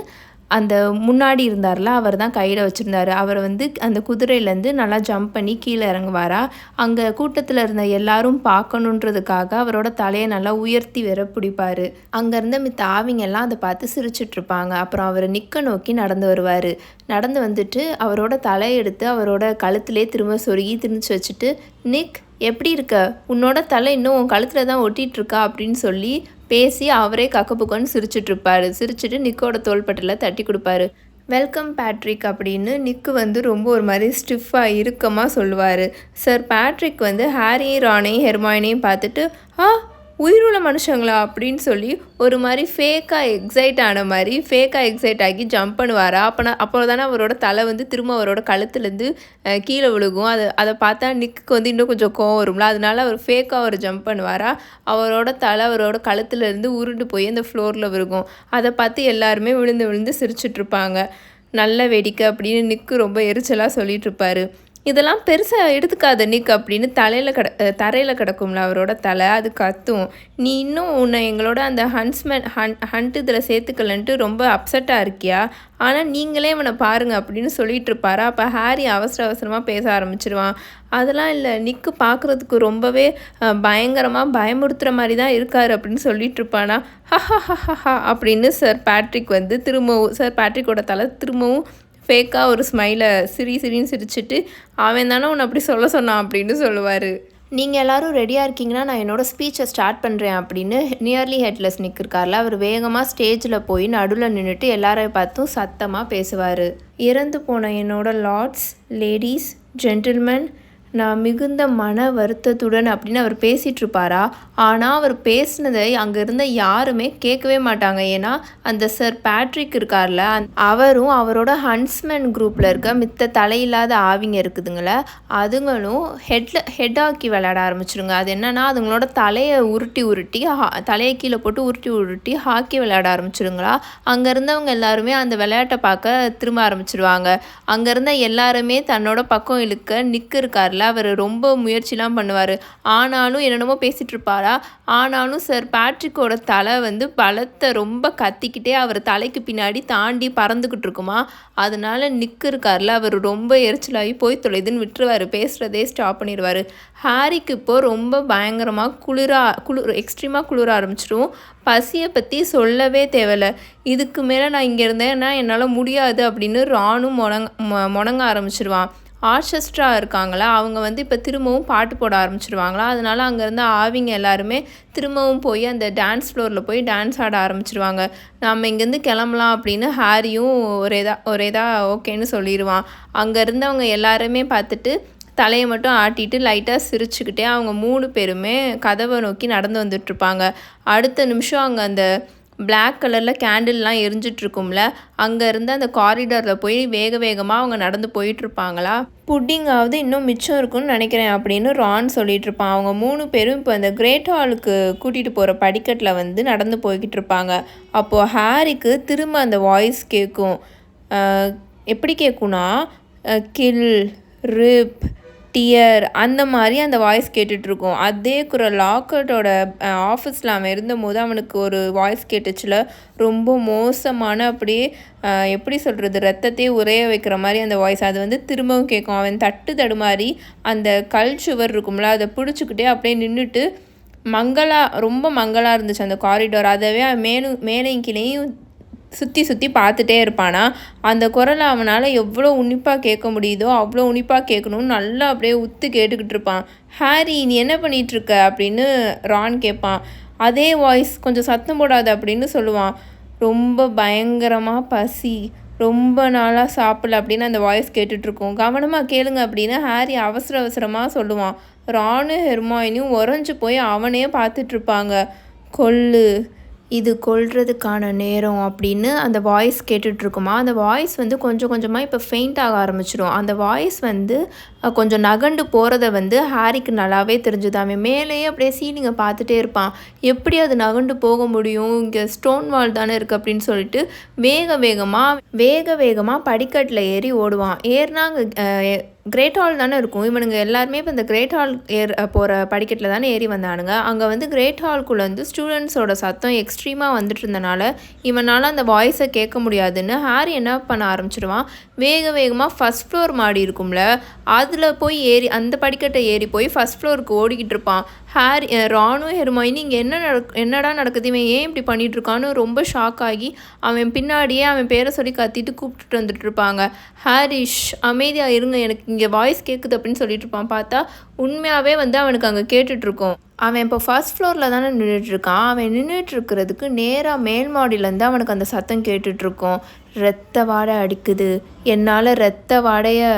அந்த முன்னாடி இருந்தார்ல, அவர் தான் கையில் வச்சுருந்தார். அவர் வந்து அந்த குதிரையிலேருந்து நல்லா ஜம்ப் பண்ணி கீழே இறங்குவாரா. அங்கே கூட்டத்தில் இருந்த எல்லாரும் பார்க்கணுன்றதுக்காக அவரோட தலையை நல்லா உயர்த்தி வேற பிடிப்பார். அங்கே இருந்த மித்த ஆவிங்கெல்லாம் அதை பார்த்து சிரிச்சிட்ருப்பாங்க. அப்புறம் அவர் நிக்க நோக்கி நடந்து வருவார். நடந்து வந்துட்டு அவரோட தலையை எடுத்து அவரோட கழுத்துலேயே திரும்ப சொருகி திணிச்சு வச்சுட்டு, நிக் எப்படி இருக்க, உன்னோட தலை இன்னும் உன் கழுத்தில் தான் ஒட்டிகிட்ருக்கா அப்படின்னு சொல்லி பேசி அவரே கக்கப்புக்கன்னு சிரிச்சிட்ருப்பார். சிரிச்சுட்டு நிக்கோட தோள்பட்டில் தட்டி கொடுப்பாரு. வெல்கம் பேட்ரிக் அப்படின்னு நிக்கு வந்து ரொம்ப ஒரு மாதிரி ஸ்டிஃபாக இறுக்கமாக சொல்லுவார். சார் பேட்ரிக் வந்து ஹாரியும் ரானையும் ஹெர்மாயினையும் பார்த்துட்டு, உயிருள்ள மனுஷங்களா அப்படின்னு சொல்லி ஒரு மாதிரி ஃபேக்காக எக்ஸைட் ஆகி ஜம்ப் பண்ணுவாரா. அப்போ தானே அவரோட தலை வந்து திரும்ப அவரோட கழுத்துலேருந்து கீழே விழுகும். அதை பார்த்தா நிக்கு வந்து இன்னும் கொஞ்சம் கோவம் வரும்ல, அதனால அவர் ஃபேக்காக ஒரு ஜம்ப் பண்ணுவாரா. அவரோட தலை அவரோட கழுத்துலேருந்து உருண்டு போய் அந்த ஃப்ளோரில் விழுகும். அதை பார்த்து எல்லாருமே விழுந்து சிரிச்சிட்ருப்பாங்க. நல்ல வேடிக்கை அப்படின்னு நிக்கு ரொம்ப எரிச்சலாக சொல்லிகிட்ருப்பாரு. இதெல்லாம் பெருசாக எடுத்துக்காத நிக் அப்படின்னு தரையில் கிடக்கும்ல அவரோட தலை, அது கத்தும். நீ இன்னும் உன்னை எங்களோட அந்த ஹண்ட் இதில் சேர்த்துக்கலன்ட்டு ரொம்ப அப்செட்டாக இருக்கியா, ஆனால் நீங்களே இவனை பாருங்க அப்படின்னு சொல்லிட்டு இருப்பாரா. அப்போ ஹாரி அவசரமாக பேச ஆரம்பிச்சிருவான். அதெல்லாம் இல்லை, நிக்கு பார்க்குறதுக்கு ரொம்பவே பயங்கரமாக பயமுறுத்துகிற மாதிரி தான் இருக்கார் அப்படின்னு சொல்லிட்டு இருப்பானா. ஹஹா அப்படின்னு சார் பேட்ரிக்கோட தலை திரும்பவும் ஃபேக்காக ஒரு ஸ்மைலை சிரின்னு சிரிச்சிட்டு, அவன் தானே உன்னை அப்படி சொன்னான் அப்படின்னு சொல்லுவார். நீங்கள் எல்லோரும் ரெடியாக இருக்கீங்கன்னா நான் என்னோடய ஸ்பீச்சை ஸ்டார்ட் பண்ணுறேன் அப்படின்னு நியர்லி ஹெட்லெஸ் நிக் இருக்கார்ல, அவர் வேகமாக ஸ்டேஜில் போய் நடுவில் நின்றுட்டு எல்லாரையும் பார்த்தும் சத்தமாக பேசுவார். இறந்து போன என்னோட லார்ட்ஸ், லேடீஸ், ஜென்டில்மேன், நான் மிகுந்த மன வருத்தத்துடன் அப்படின்னு அவர் பேசிகிட்டு இருப்பாரா. ஆனால் அவர் பேசினதை அங்கே இருந்த யாருமே கேட்கவே மாட்டாங்க. ஏன்னா அந்த சார் பேட்ரிக் இருக்கார்ல, அவரும் அவரோட ஹன்ஸ்மேன் குரூப்பில் இருக்க மித்த தலையில்லாத ஆவிங்க இருக்குதுங்கள, அதுங்களும் ஹெட்டாக்கி விளையாட ஆரம்பிச்சிருங்க. அது என்னென்னா அதுங்களோட தலையை உருட்டி தலையை கீழே போட்டு உருட்டி ஹாக்கி விளையாட ஆரம்பிச்சிருங்களா. அங்கே இருந்தவங்க எல்லாருமே அந்த விளையாட்டை பார்க்க திரும்ப ஆரம்பிச்சிருவாங்க. அங்கே இருந்த எல்லாருமே தன்னோட பக்கம் இழுக்க நிக் இருக்கார்ல, அவர் ரொம்ப முயற்சிலாம் பண்ணுவார். ஆனாலும் என்னென்னமோ பேசிகிட்டு இருப்பாரா. ஆனாலும் சார் பேட்ரிக்கோட தலை பலத்தை ரொம்ப கத்திக்கிட்டே அவர் தலைக்கு பின்னாடி தாண்டி பறந்துக்கிட்டு இருக்குமா. அதனால நிக் இருக்கார்ல, அவர் ரொம்ப எரிச்சலாகி போய் தொலைதுன்னு விட்டுருவார், பேசுகிறதே ஸ்டாப் பண்ணிடுவார். ஹாரிக்கு இப்போது ரொம்ப பயங்கரமாக எக்ஸ்ட்ரீமாக குளிர ஆரம்பிச்சிடும். பசியை பற்றி சொல்லவே தேவையில்லை. இதுக்கு மேலே நான் இங்கே இருந்தேன்னா என்னால் முடியாது அப்படின்னு ராணும் முணங்க ஆரம்பிச்சிடுவான். ஆர்கெஸ்ட்ரா இருக்காங்களா, அவங்க இப்போ திரும்பவும் பாட்டு போட ஆரம்பிச்சிருவாங்களா. அதனால அங்கேருந்து ஆவிங்க எல்லாருமே திரும்பவும் போய் அந்த டான்ஸ் ஃப்ளோரில் போய் டான்ஸ் ஆட ஆரம்பிச்சிருவாங்க. நம்ம இங்கேருந்து கிளம்பலாம் அப்படின்னு ஹாரியும் ஒரேதா ஓகேன்னு சொல்லிடுவான். அங்கே இருந்தவங்க எல்லாருமே பார்த்துட்டு தலையை மட்டும் ஆட்டிட்டு லைட்டாக சிரிச்சுக்கிட்டே அவங்க 3 பேருமே கதவை நோக்கி நடந்து வந்துட்டுருப்பாங்க. அடுத்த நிமிஷம் அங்கே அந்த பிளாக் கலரில் கேண்டில்லாம் எரிஞ்சிட்ருக்கும்ல, அங்கேருந்து அந்த காரிடாரில் போய் வேகமாக அவங்க நடந்து போயிட்டுருப்பாங்களா. புட்டிங்காவது இன்னும் மிச்சம் இருக்குன்னு நினைக்கிறேன் அப்படின்னு ரான் சொல்லிகிட்ருப்பான். அவங்க 3 பேரும் இப்போ இந்த கிரேட் ஹாலுக்கு கூட்டிகிட்டு போகிற படிக்கட்டில் நடந்து போய்கிட்டு இருப்பாங்க. அப்போது ஹாரிக்கு திரும்ப அந்த வாய்ஸ் கேட்கும். எப்படி கேட்கும்னா, கில், ரிப், டியர் அந்த மாதிரி அந்த வாய்ஸ் கேட்டுட்ருக்கோம். அதே குரல் லாக்கர்ட்டோட ஆஃபீஸில் அவன் இருந்தபோது அவனுக்கு ஒரு வாய்ஸ் கேட்டுச்சுல, ரொம்ப மோசமான அப்படியே எப்படி சொல்கிறது, ரத்தத்தையே உரைய வைக்கிற மாதிரி அந்த வாய்ஸ். அது திரும்பவும் கேட்கும். அவன் தடுமாறி அந்த கல் சுவர் இருக்கும்ல, அதை பிடிச்சிக்கிட்டே அப்படியே நின்றுட்டு ரொம்ப மங்கலாக இருந்துச்சு அந்த காரிடார். அதவே மேலையும் கீழேயும் சுற்றி பார்த்துட்டே இருப்பானா. அந்த குரலை அவனால் எவ்வளோ உன்னிப்பாக கேட்க முடியுதோ அவ்வளோ உன்னிப்பாக கேட்கணும்னு நல்லா அப்படியே உத்து கேட்டுக்கிட்டு இருப்பான். ஹாரி, நீ என்ன பண்ணிகிட்ருக்க அப்படின்னு ரான் கேட்பான். அதே வாய்ஸ், கொஞ்சம் சத்தம் போடாது அப்படின்னு சொல்லுவான். ரொம்ப பயங்கரமாக பசி, ரொம்ப நாளாக சாப்பிடல அப்படின்னு அந்த வாய்ஸ் கேட்டுட்ருக்கோம். கவனமாக கேளுங்க அப்படின்னு ஹாரி அவசரமாக சொல்லுவான். ரானும் ஹெர்மாயினியும் உறைஞ்சி போய் அவனே பார்த்துட்ருப்பாங்க. இது கொல்றதுக்கான நேரம் அப்படின்னு அந்த வாய்ஸ் கேட்டுட்ருக்குமா. அந்த வாய்ஸ் கொஞ்சம் கொஞ்சமாக இப்போ ஃபெயிண்ட் ஆக ஆரம்பிச்சிடும். அந்த வாய்ஸ் கொஞ்சம் நகண்டு போகிறத ஹாரிக்கு நல்லாவே தெரிஞ்சுது. அவன் மேலேயே அப்படியே சீலிங்கை பார்த்துட்டே இருப்பான். எப்படி அது நகண்டு போக முடியும், இங்கே ஸ்டோன் வால் தானே இருக்குது அப்படின்னு சொல்லிட்டு வேகமாக படிக்கட்டில் ஏறி ஓடுவான். ஏறினா அங்கே கிரேட் ஹால் தானே இருக்கும். இவனுங்க எல்லாருமே இப்போ இந்த கிரேட் ஹால் போகிற படிக்கட்டில் தானே ஏறி வந்தானுங்க. அங்கே கிரேட் ஹால்குள்ளே ஸ்டூடெண்ட்ஸோட சத்தம் எக்ஸ்ட்ரீமாக வந்துட்டு இருந்தனால இவனால் அந்த வாய்ஸை கேட்க முடியாதுன்னு ஹாரி என்ன பண்ண ஆரம்பிச்சிடுவான். வேகமாக ஃபஸ்ட் ஃப்ளோர் மாடி இருக்கும்ல, அதில் போய் அந்த படிக்கட்டை ஏறி போய் ஃபஸ்ட் ஃப்ளோருக்கு ஓடிக்கிட்டு இருப்பான். ரானும் ஹெர்மாயினி இங்கே என்னடா நடக்குது, இவன் ஏன் இப்படி பண்ணிகிட்ருக்கான்னு ரொம்ப ஷாக் ஆகி அவன் பின்னாடியே அவன் பேரை சொல்லி கத்திட்டு கூப்பிட்டுட்டு வந்துட்டு இருப்பாங்க. ஹாரிஷ், அமைதியாக இருங்க, எனக்கு இங்கே வாய்ஸ் கேட்குது அப்படின்னு சொல்லிட்டு இருப்பான். பார்த்தா உண்மையாகவே அவனுக்கு அங்கே கேட்டுட்ருக்கோம். அவன் இப்போ ஃபர்ஸ்ட் ஃப்ளோரில் தானே நின்றுட்டுருக்கான். அவன் நின்றுட்டுருக்கிறதுக்கு நேராக மேல் மாடியிலேருந்து அவனுக்கு அந்த சத்தம் கேட்டுட்ருக்கோம். ரத்த வாடை அடிக்குது, என்னால் ரத்த வாடையை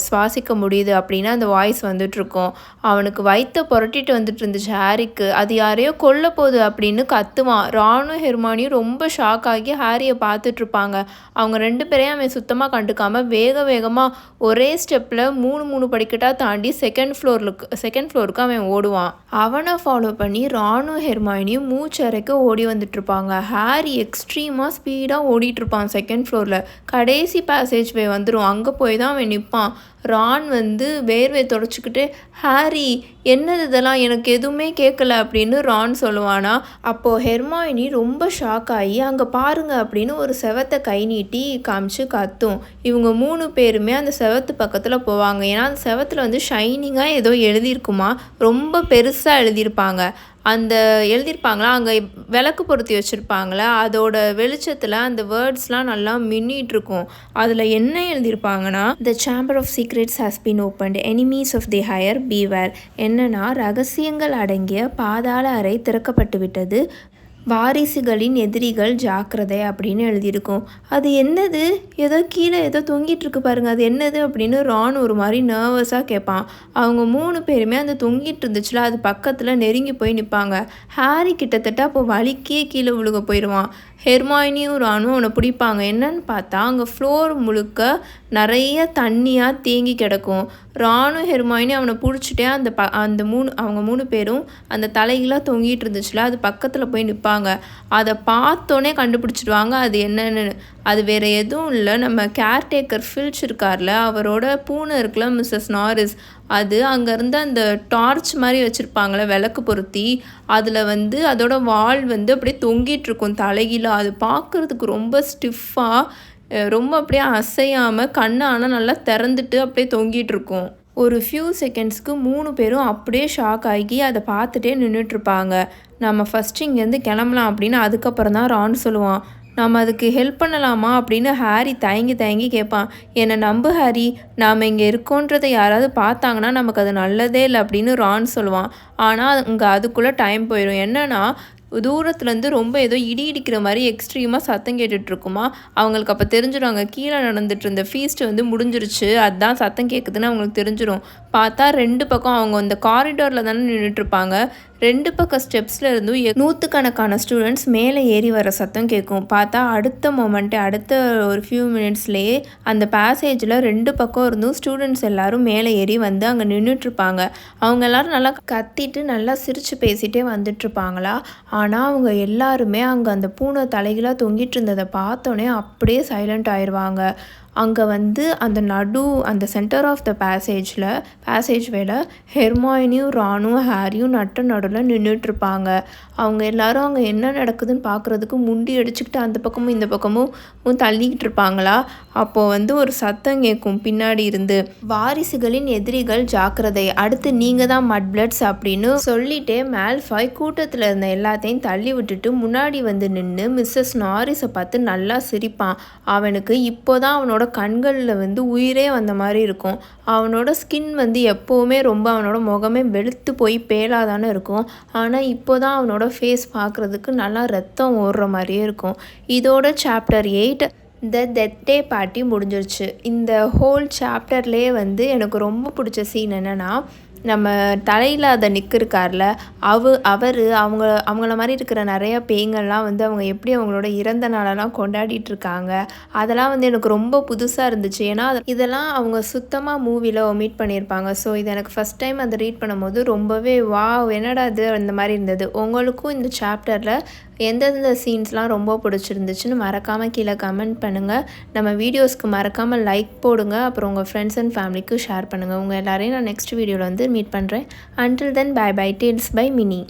சுவாசிக்க முடியுது அப்படின்னு அந்த வாய்ஸ் வந்துட்டுருக்கோம். அவனுக்கு வயிற்ற புரட்டிட்டு வந்துட்டு இருந்துச்சு ஹாரிக்கு. அது யாரையோ கொல்ல போகுது அப்படின்னு கத்துவான். ரானும் ஹெர்மானியும் ரொம்ப ஷாக் ஆகி ஹாரியை பார்த்துட்ருப்பாங்க. அவங்க 2 பேரையும் அவன் சுத்தமாக கண்டுக்காமல் வேகமாக ஒரே ஸ்டெப்பில் 3 படிக்கட்டாக தாண்டி செகண்ட் ஃப்ளோருக்கு அவன் ஓடுவான். அவனை ஃபாலோ பண்ணி ரானும் ஹெர்மாயினியும் மூச்சரைக்க ஓடி வந்துட்டுருப்பாங்க. ஹாரி எக்ஸ்ட்ரீமாக ஸ்பீடாக ஓடிட்டுருப்பான் செகண்ட் ஃப்ளோரில். கடைசி பேசேஜ் வே வந்துடும். அங்கே போய் தான் அவன் நிற்பான். ரான் வந்து வேர்வை தொடச்சிக்கிட்டு ஹாரி என்னது இதெல்லாம் எனக்கு எதுவுமே கேட்கல அப்படின்னு ரான் சொல்லுவானா. அப்போது ஹெர்மாயினி ரொம்ப ஷாக் ஆகி அங்கே பாருங்க அப்படின்னு ஒரு செவத்தை கை நீட்டி காமிச்சு கத்தும். இவங்க 3 பேருமே அந்த செவத்து பக்கத்தில் போவாங்க. ஏன்னா அந்த செவத்தில் வந்து ஷைனிங்காக ஏதோ எழுதியிருக்குமா, ரொம்ப பெருசாக எழுதியிருப்பாங்க. அந்த எழுதியிருப்பாங்களா, அங்கே விளக்கு பொருத்தி வச்சுருப்பாங்களா, அதோட வெளிச்சத்தில் அந்த வேர்ட்ஸ்லாம் நல்லா மின்னிகிட்ருக்கும். அதில் என்ன எழுதியிருப்பாங்கன்னா, the chamber of secrets has been opened, enemies of the heir beware. என்னன்னா, ரகசியங்கள் அடங்கிய பாதாள அறை திறக்கப்பட்டு விட்டது, வாரிசுகளின் எதிரிகள் ஜாக்கிரதை அப்படின்னு எழுதியிருக்கும். அது என்னது, ஏதோ கீழே ஏதோ தொங்கிட்டு இருக்கு பாருங்க, அது என்னது அப்படின்னு ரான் ஒரு மாதிரி நர்வஸாக கேட்பான். அவங்க 3 பேருமே அந்த தொங்கிட்டு இருந்துச்சுல அது பக்கத்தில் நெருங்கி போய் நிற்பாங்க. ஹாரி கிட்டத்தட்ட அப்போ வலிக்கே கீழே விழுக போயிடுவான். ஹெர்மாயினியும் ரானும் அவனை பிடிப்பாங்க. என்னன்னு பார்த்தா அங்கே ஃப்ளோர் முழுக்க நிறைய தண்ணியாக தேங்கி கிடக்கும். ரானும் ஹெர்மாயினியும் அவனை பிடிச்சிட்டே அவங்க 3 பேரும் அந்த தலைகளாக தொங்கிட்டு இருந்துச்சுல அது பக்கத்தில் போய் நிற்பாங்க. அதை பார்த்தோன்னே கண்டுபிடிச்சிடுவாங்க அது என்னன்னு. அது வேறு எதுவும் இல்லை, நம்ம கேர்டேக்கர் ஃபில்ச் இருக்கார்ல, அவரோட பூனை இருக்குல்ல மிஸ்ஸஸ் நாரிஸ், அது அங்கேருந்து அந்த டார்ச் மாதிரி வச்சுருப்பாங்களே விளக்கு பொருத்தி, அதில் வந்து அதோட வால் வந்து அப்படியே தொங்கிட்டுருக்கும் தலைகீழாக. அது பார்க்குறதுக்கு ரொம்ப ஸ்டிஃபாக, ரொம்ப அப்படியே அசையாமல், கண்ணை ஆனால் நல்லா திறந்துட்டு அப்படியே தொங்கிட்டுருக்கும். ஒரு ஃபியூ செகண்ட்ஸ்க்கு 3 பேரும் அப்படியே ஷாக் ஆகி அதை பார்த்துட்டே நின்றுட்டுருப்பாங்க. நம்ம ஃபஸ்ட்டு இங்கேருந்து கிளம்பலாம் அப்படின்னு அதுக்கப்புறம் தான் ரான் சொல்லுவான். நம்ம அதுக்கு ஹெல்ப் பண்ணலாமா அப்படின்னு ஹாரி தயங்கி கேட்பான். என்னை நம்பு ஹாரி, நாம் இங்கே இருக்கோன்றதை யாராவது பார்த்தாங்கன்னா நமக்கு அது நல்லதே இல்லை அப்படின்னு ரான் சொல்லுவான். ஆனால் அங்கே அதுக்குள்ளே டைம் போயிடும். என்னென்னா தூரத்துலேருந்து ரொம்ப ஏதோ இடிக்கிற மாதிரி எக்ஸ்ட்ரீமாக சத்தம் கேட்டுட்ருக்குமா. அவங்களுக்கு அப்போ தெரிஞ்சிடும் அங்கே கீழே நடந்துட்டு இருந்த ஃபீஸ்ட்டு வந்து முடிஞ்சிருச்சு, அதுதான் சத்தம் கேட்குதுன்னு அவங்களுக்கு தெரிஞ்சிடும். பார்த்தா 2 பக்கம் அவங்க அந்த காரிடாரில் தானே நின்றுட்டுருப்பாங்க. 2 பக்கம் ஸ்டெப்ஸில் இருந்தும் நூற்றுக்கணக்கான ஸ்டூடெண்ட்ஸ் மேலே ஏறி வர சத்தம் கேட்கும். பார்த்தா அடுத்த ஒரு ஃபியூ மினிட்ஸ்லேயே அந்த பேசேஜில் 2 பக்கம் இருந்தும் ஸ்டூடெண்ட்ஸ் எல்லோரும் மேலே ஏறி வந்து அங்கே நின்றுட்டுருப்பாங்க. அவங்க எல்லோரும் நல்லா கத்திட்டு நல்லா சிரித்து பேசிகிட்டே வந்துட்டுருப்பாங்களா. ஆனால் அவங்க எல்லாருமே அங்கே அந்த பூனை தலைகளாக தொங்கிட்டு இருந்ததை பார்த்தோன்னே அப்படியே சைலண்ட் ஆயிடுவாங்க. அங்கே வந்து அந்த சென்டர் ஆஃப் த பேசேஜ் வேல ஹெர்மாயினியும் ரானும் ஹாரியும் நடுவில் நின்றுட்டுருப்பாங்க. அவங்க எல்லாரும் அங்கே என்ன நடக்குதுன்னு பார்க்குறதுக்கு முண்டி அடிச்சுக்கிட்டு அந்த பக்கமும் இந்த பக்கமும் தள்ளிக்கிட்டு இருப்பாங்களா. அப்போது வந்து ஒரு சத்தம் கேட்கும் பின்னாடி இருந்து, வாரிசுகளின் எதிரிகள் ஜாக்கிரதை, அடுத்து நீங்கள் தான் மட் பிளட்ஸ் அப்படின்னு சொல்லிட்டே மால்ஃபாய் கூட்டத்தில் இருந்த எல்லாத்தையும் தள்ளி விட்டுட்டு முன்னாடி வந்து நின்று மிஸ்ஸஸ் நாரிஸை பார்த்து நல்லா சிரிப்பான். அவனுக்கு இப்போதான் அவனோட கண்களில் வந்து உயிரே வந்த மாதிரி இருக்கும். அவனோட ஸ்கின் வந்து எப்போவுமே ரொம்ப அவனோட முகமே வெளுத்து போய் பேலாதானே இருக்கும். ஆனால் இப்போ தான் அவனோட ஃபேஸ் பார்க்குறதுக்கு நல்லா ரத்தம் ஓடுற மாதிரியே இருக்கும். இதோட chapter 8 the death day party முடிஞ்சிருச்சு. இந்த ஹோல் சாப்டர்லேயே வந்து எனக்கு ரொம்ப பிடிச்ச சீன் என்னென்னா, நம்ம தலையில்லாத நிக் இருக்கார்ல, அவங்கள மாதிரி இருக்கிற நிறையா பேய்கள்லாம் வந்து அவங்க எப்படி அவங்களோட இறந்த நாளெல்லாம் கொண்டாடிட்டுருக்காங்க. அதெல்லாம் வந்து எனக்கு ரொம்ப புதுசாக இருந்துச்சு. ஏன்னா இதெல்லாம் அவங்க சுத்தமாக மூவியில் ஒமிட் பண்ணியிருப்பாங்க. ஸோ இது எனக்கு ஃபஸ்ட் டைம் அதை ரீட் பண்ணும்போது ரொம்பவே என்னடா இது அந்த மாதிரி இருந்தது. உங்களுக்கும் இந்த சாப்டரில் எந்தெந்த சீன்ஸ்லாம் ரொம்ப பிடிச்சிருந்துச்சுன்னு மறக்காமல் கீழே கமெண்ட் பண்ணுங்கள். நம்ம வீடியோஸ்க்கு மறக்காமல் லைக் போடுங்க. அப்புறம் உங்கள் ஃப்ரெண்ட்ஸ் அண்ட் ஃபேமிலிக்கு ஷேர் பண்ணுங்கள். உங்கள் எல்லாரையும் நான் நெக்ஸ்ட் வீடியோவில் வந்து மீட் பண்ணுறேன். Until then, bye bye. Tales by Minnie.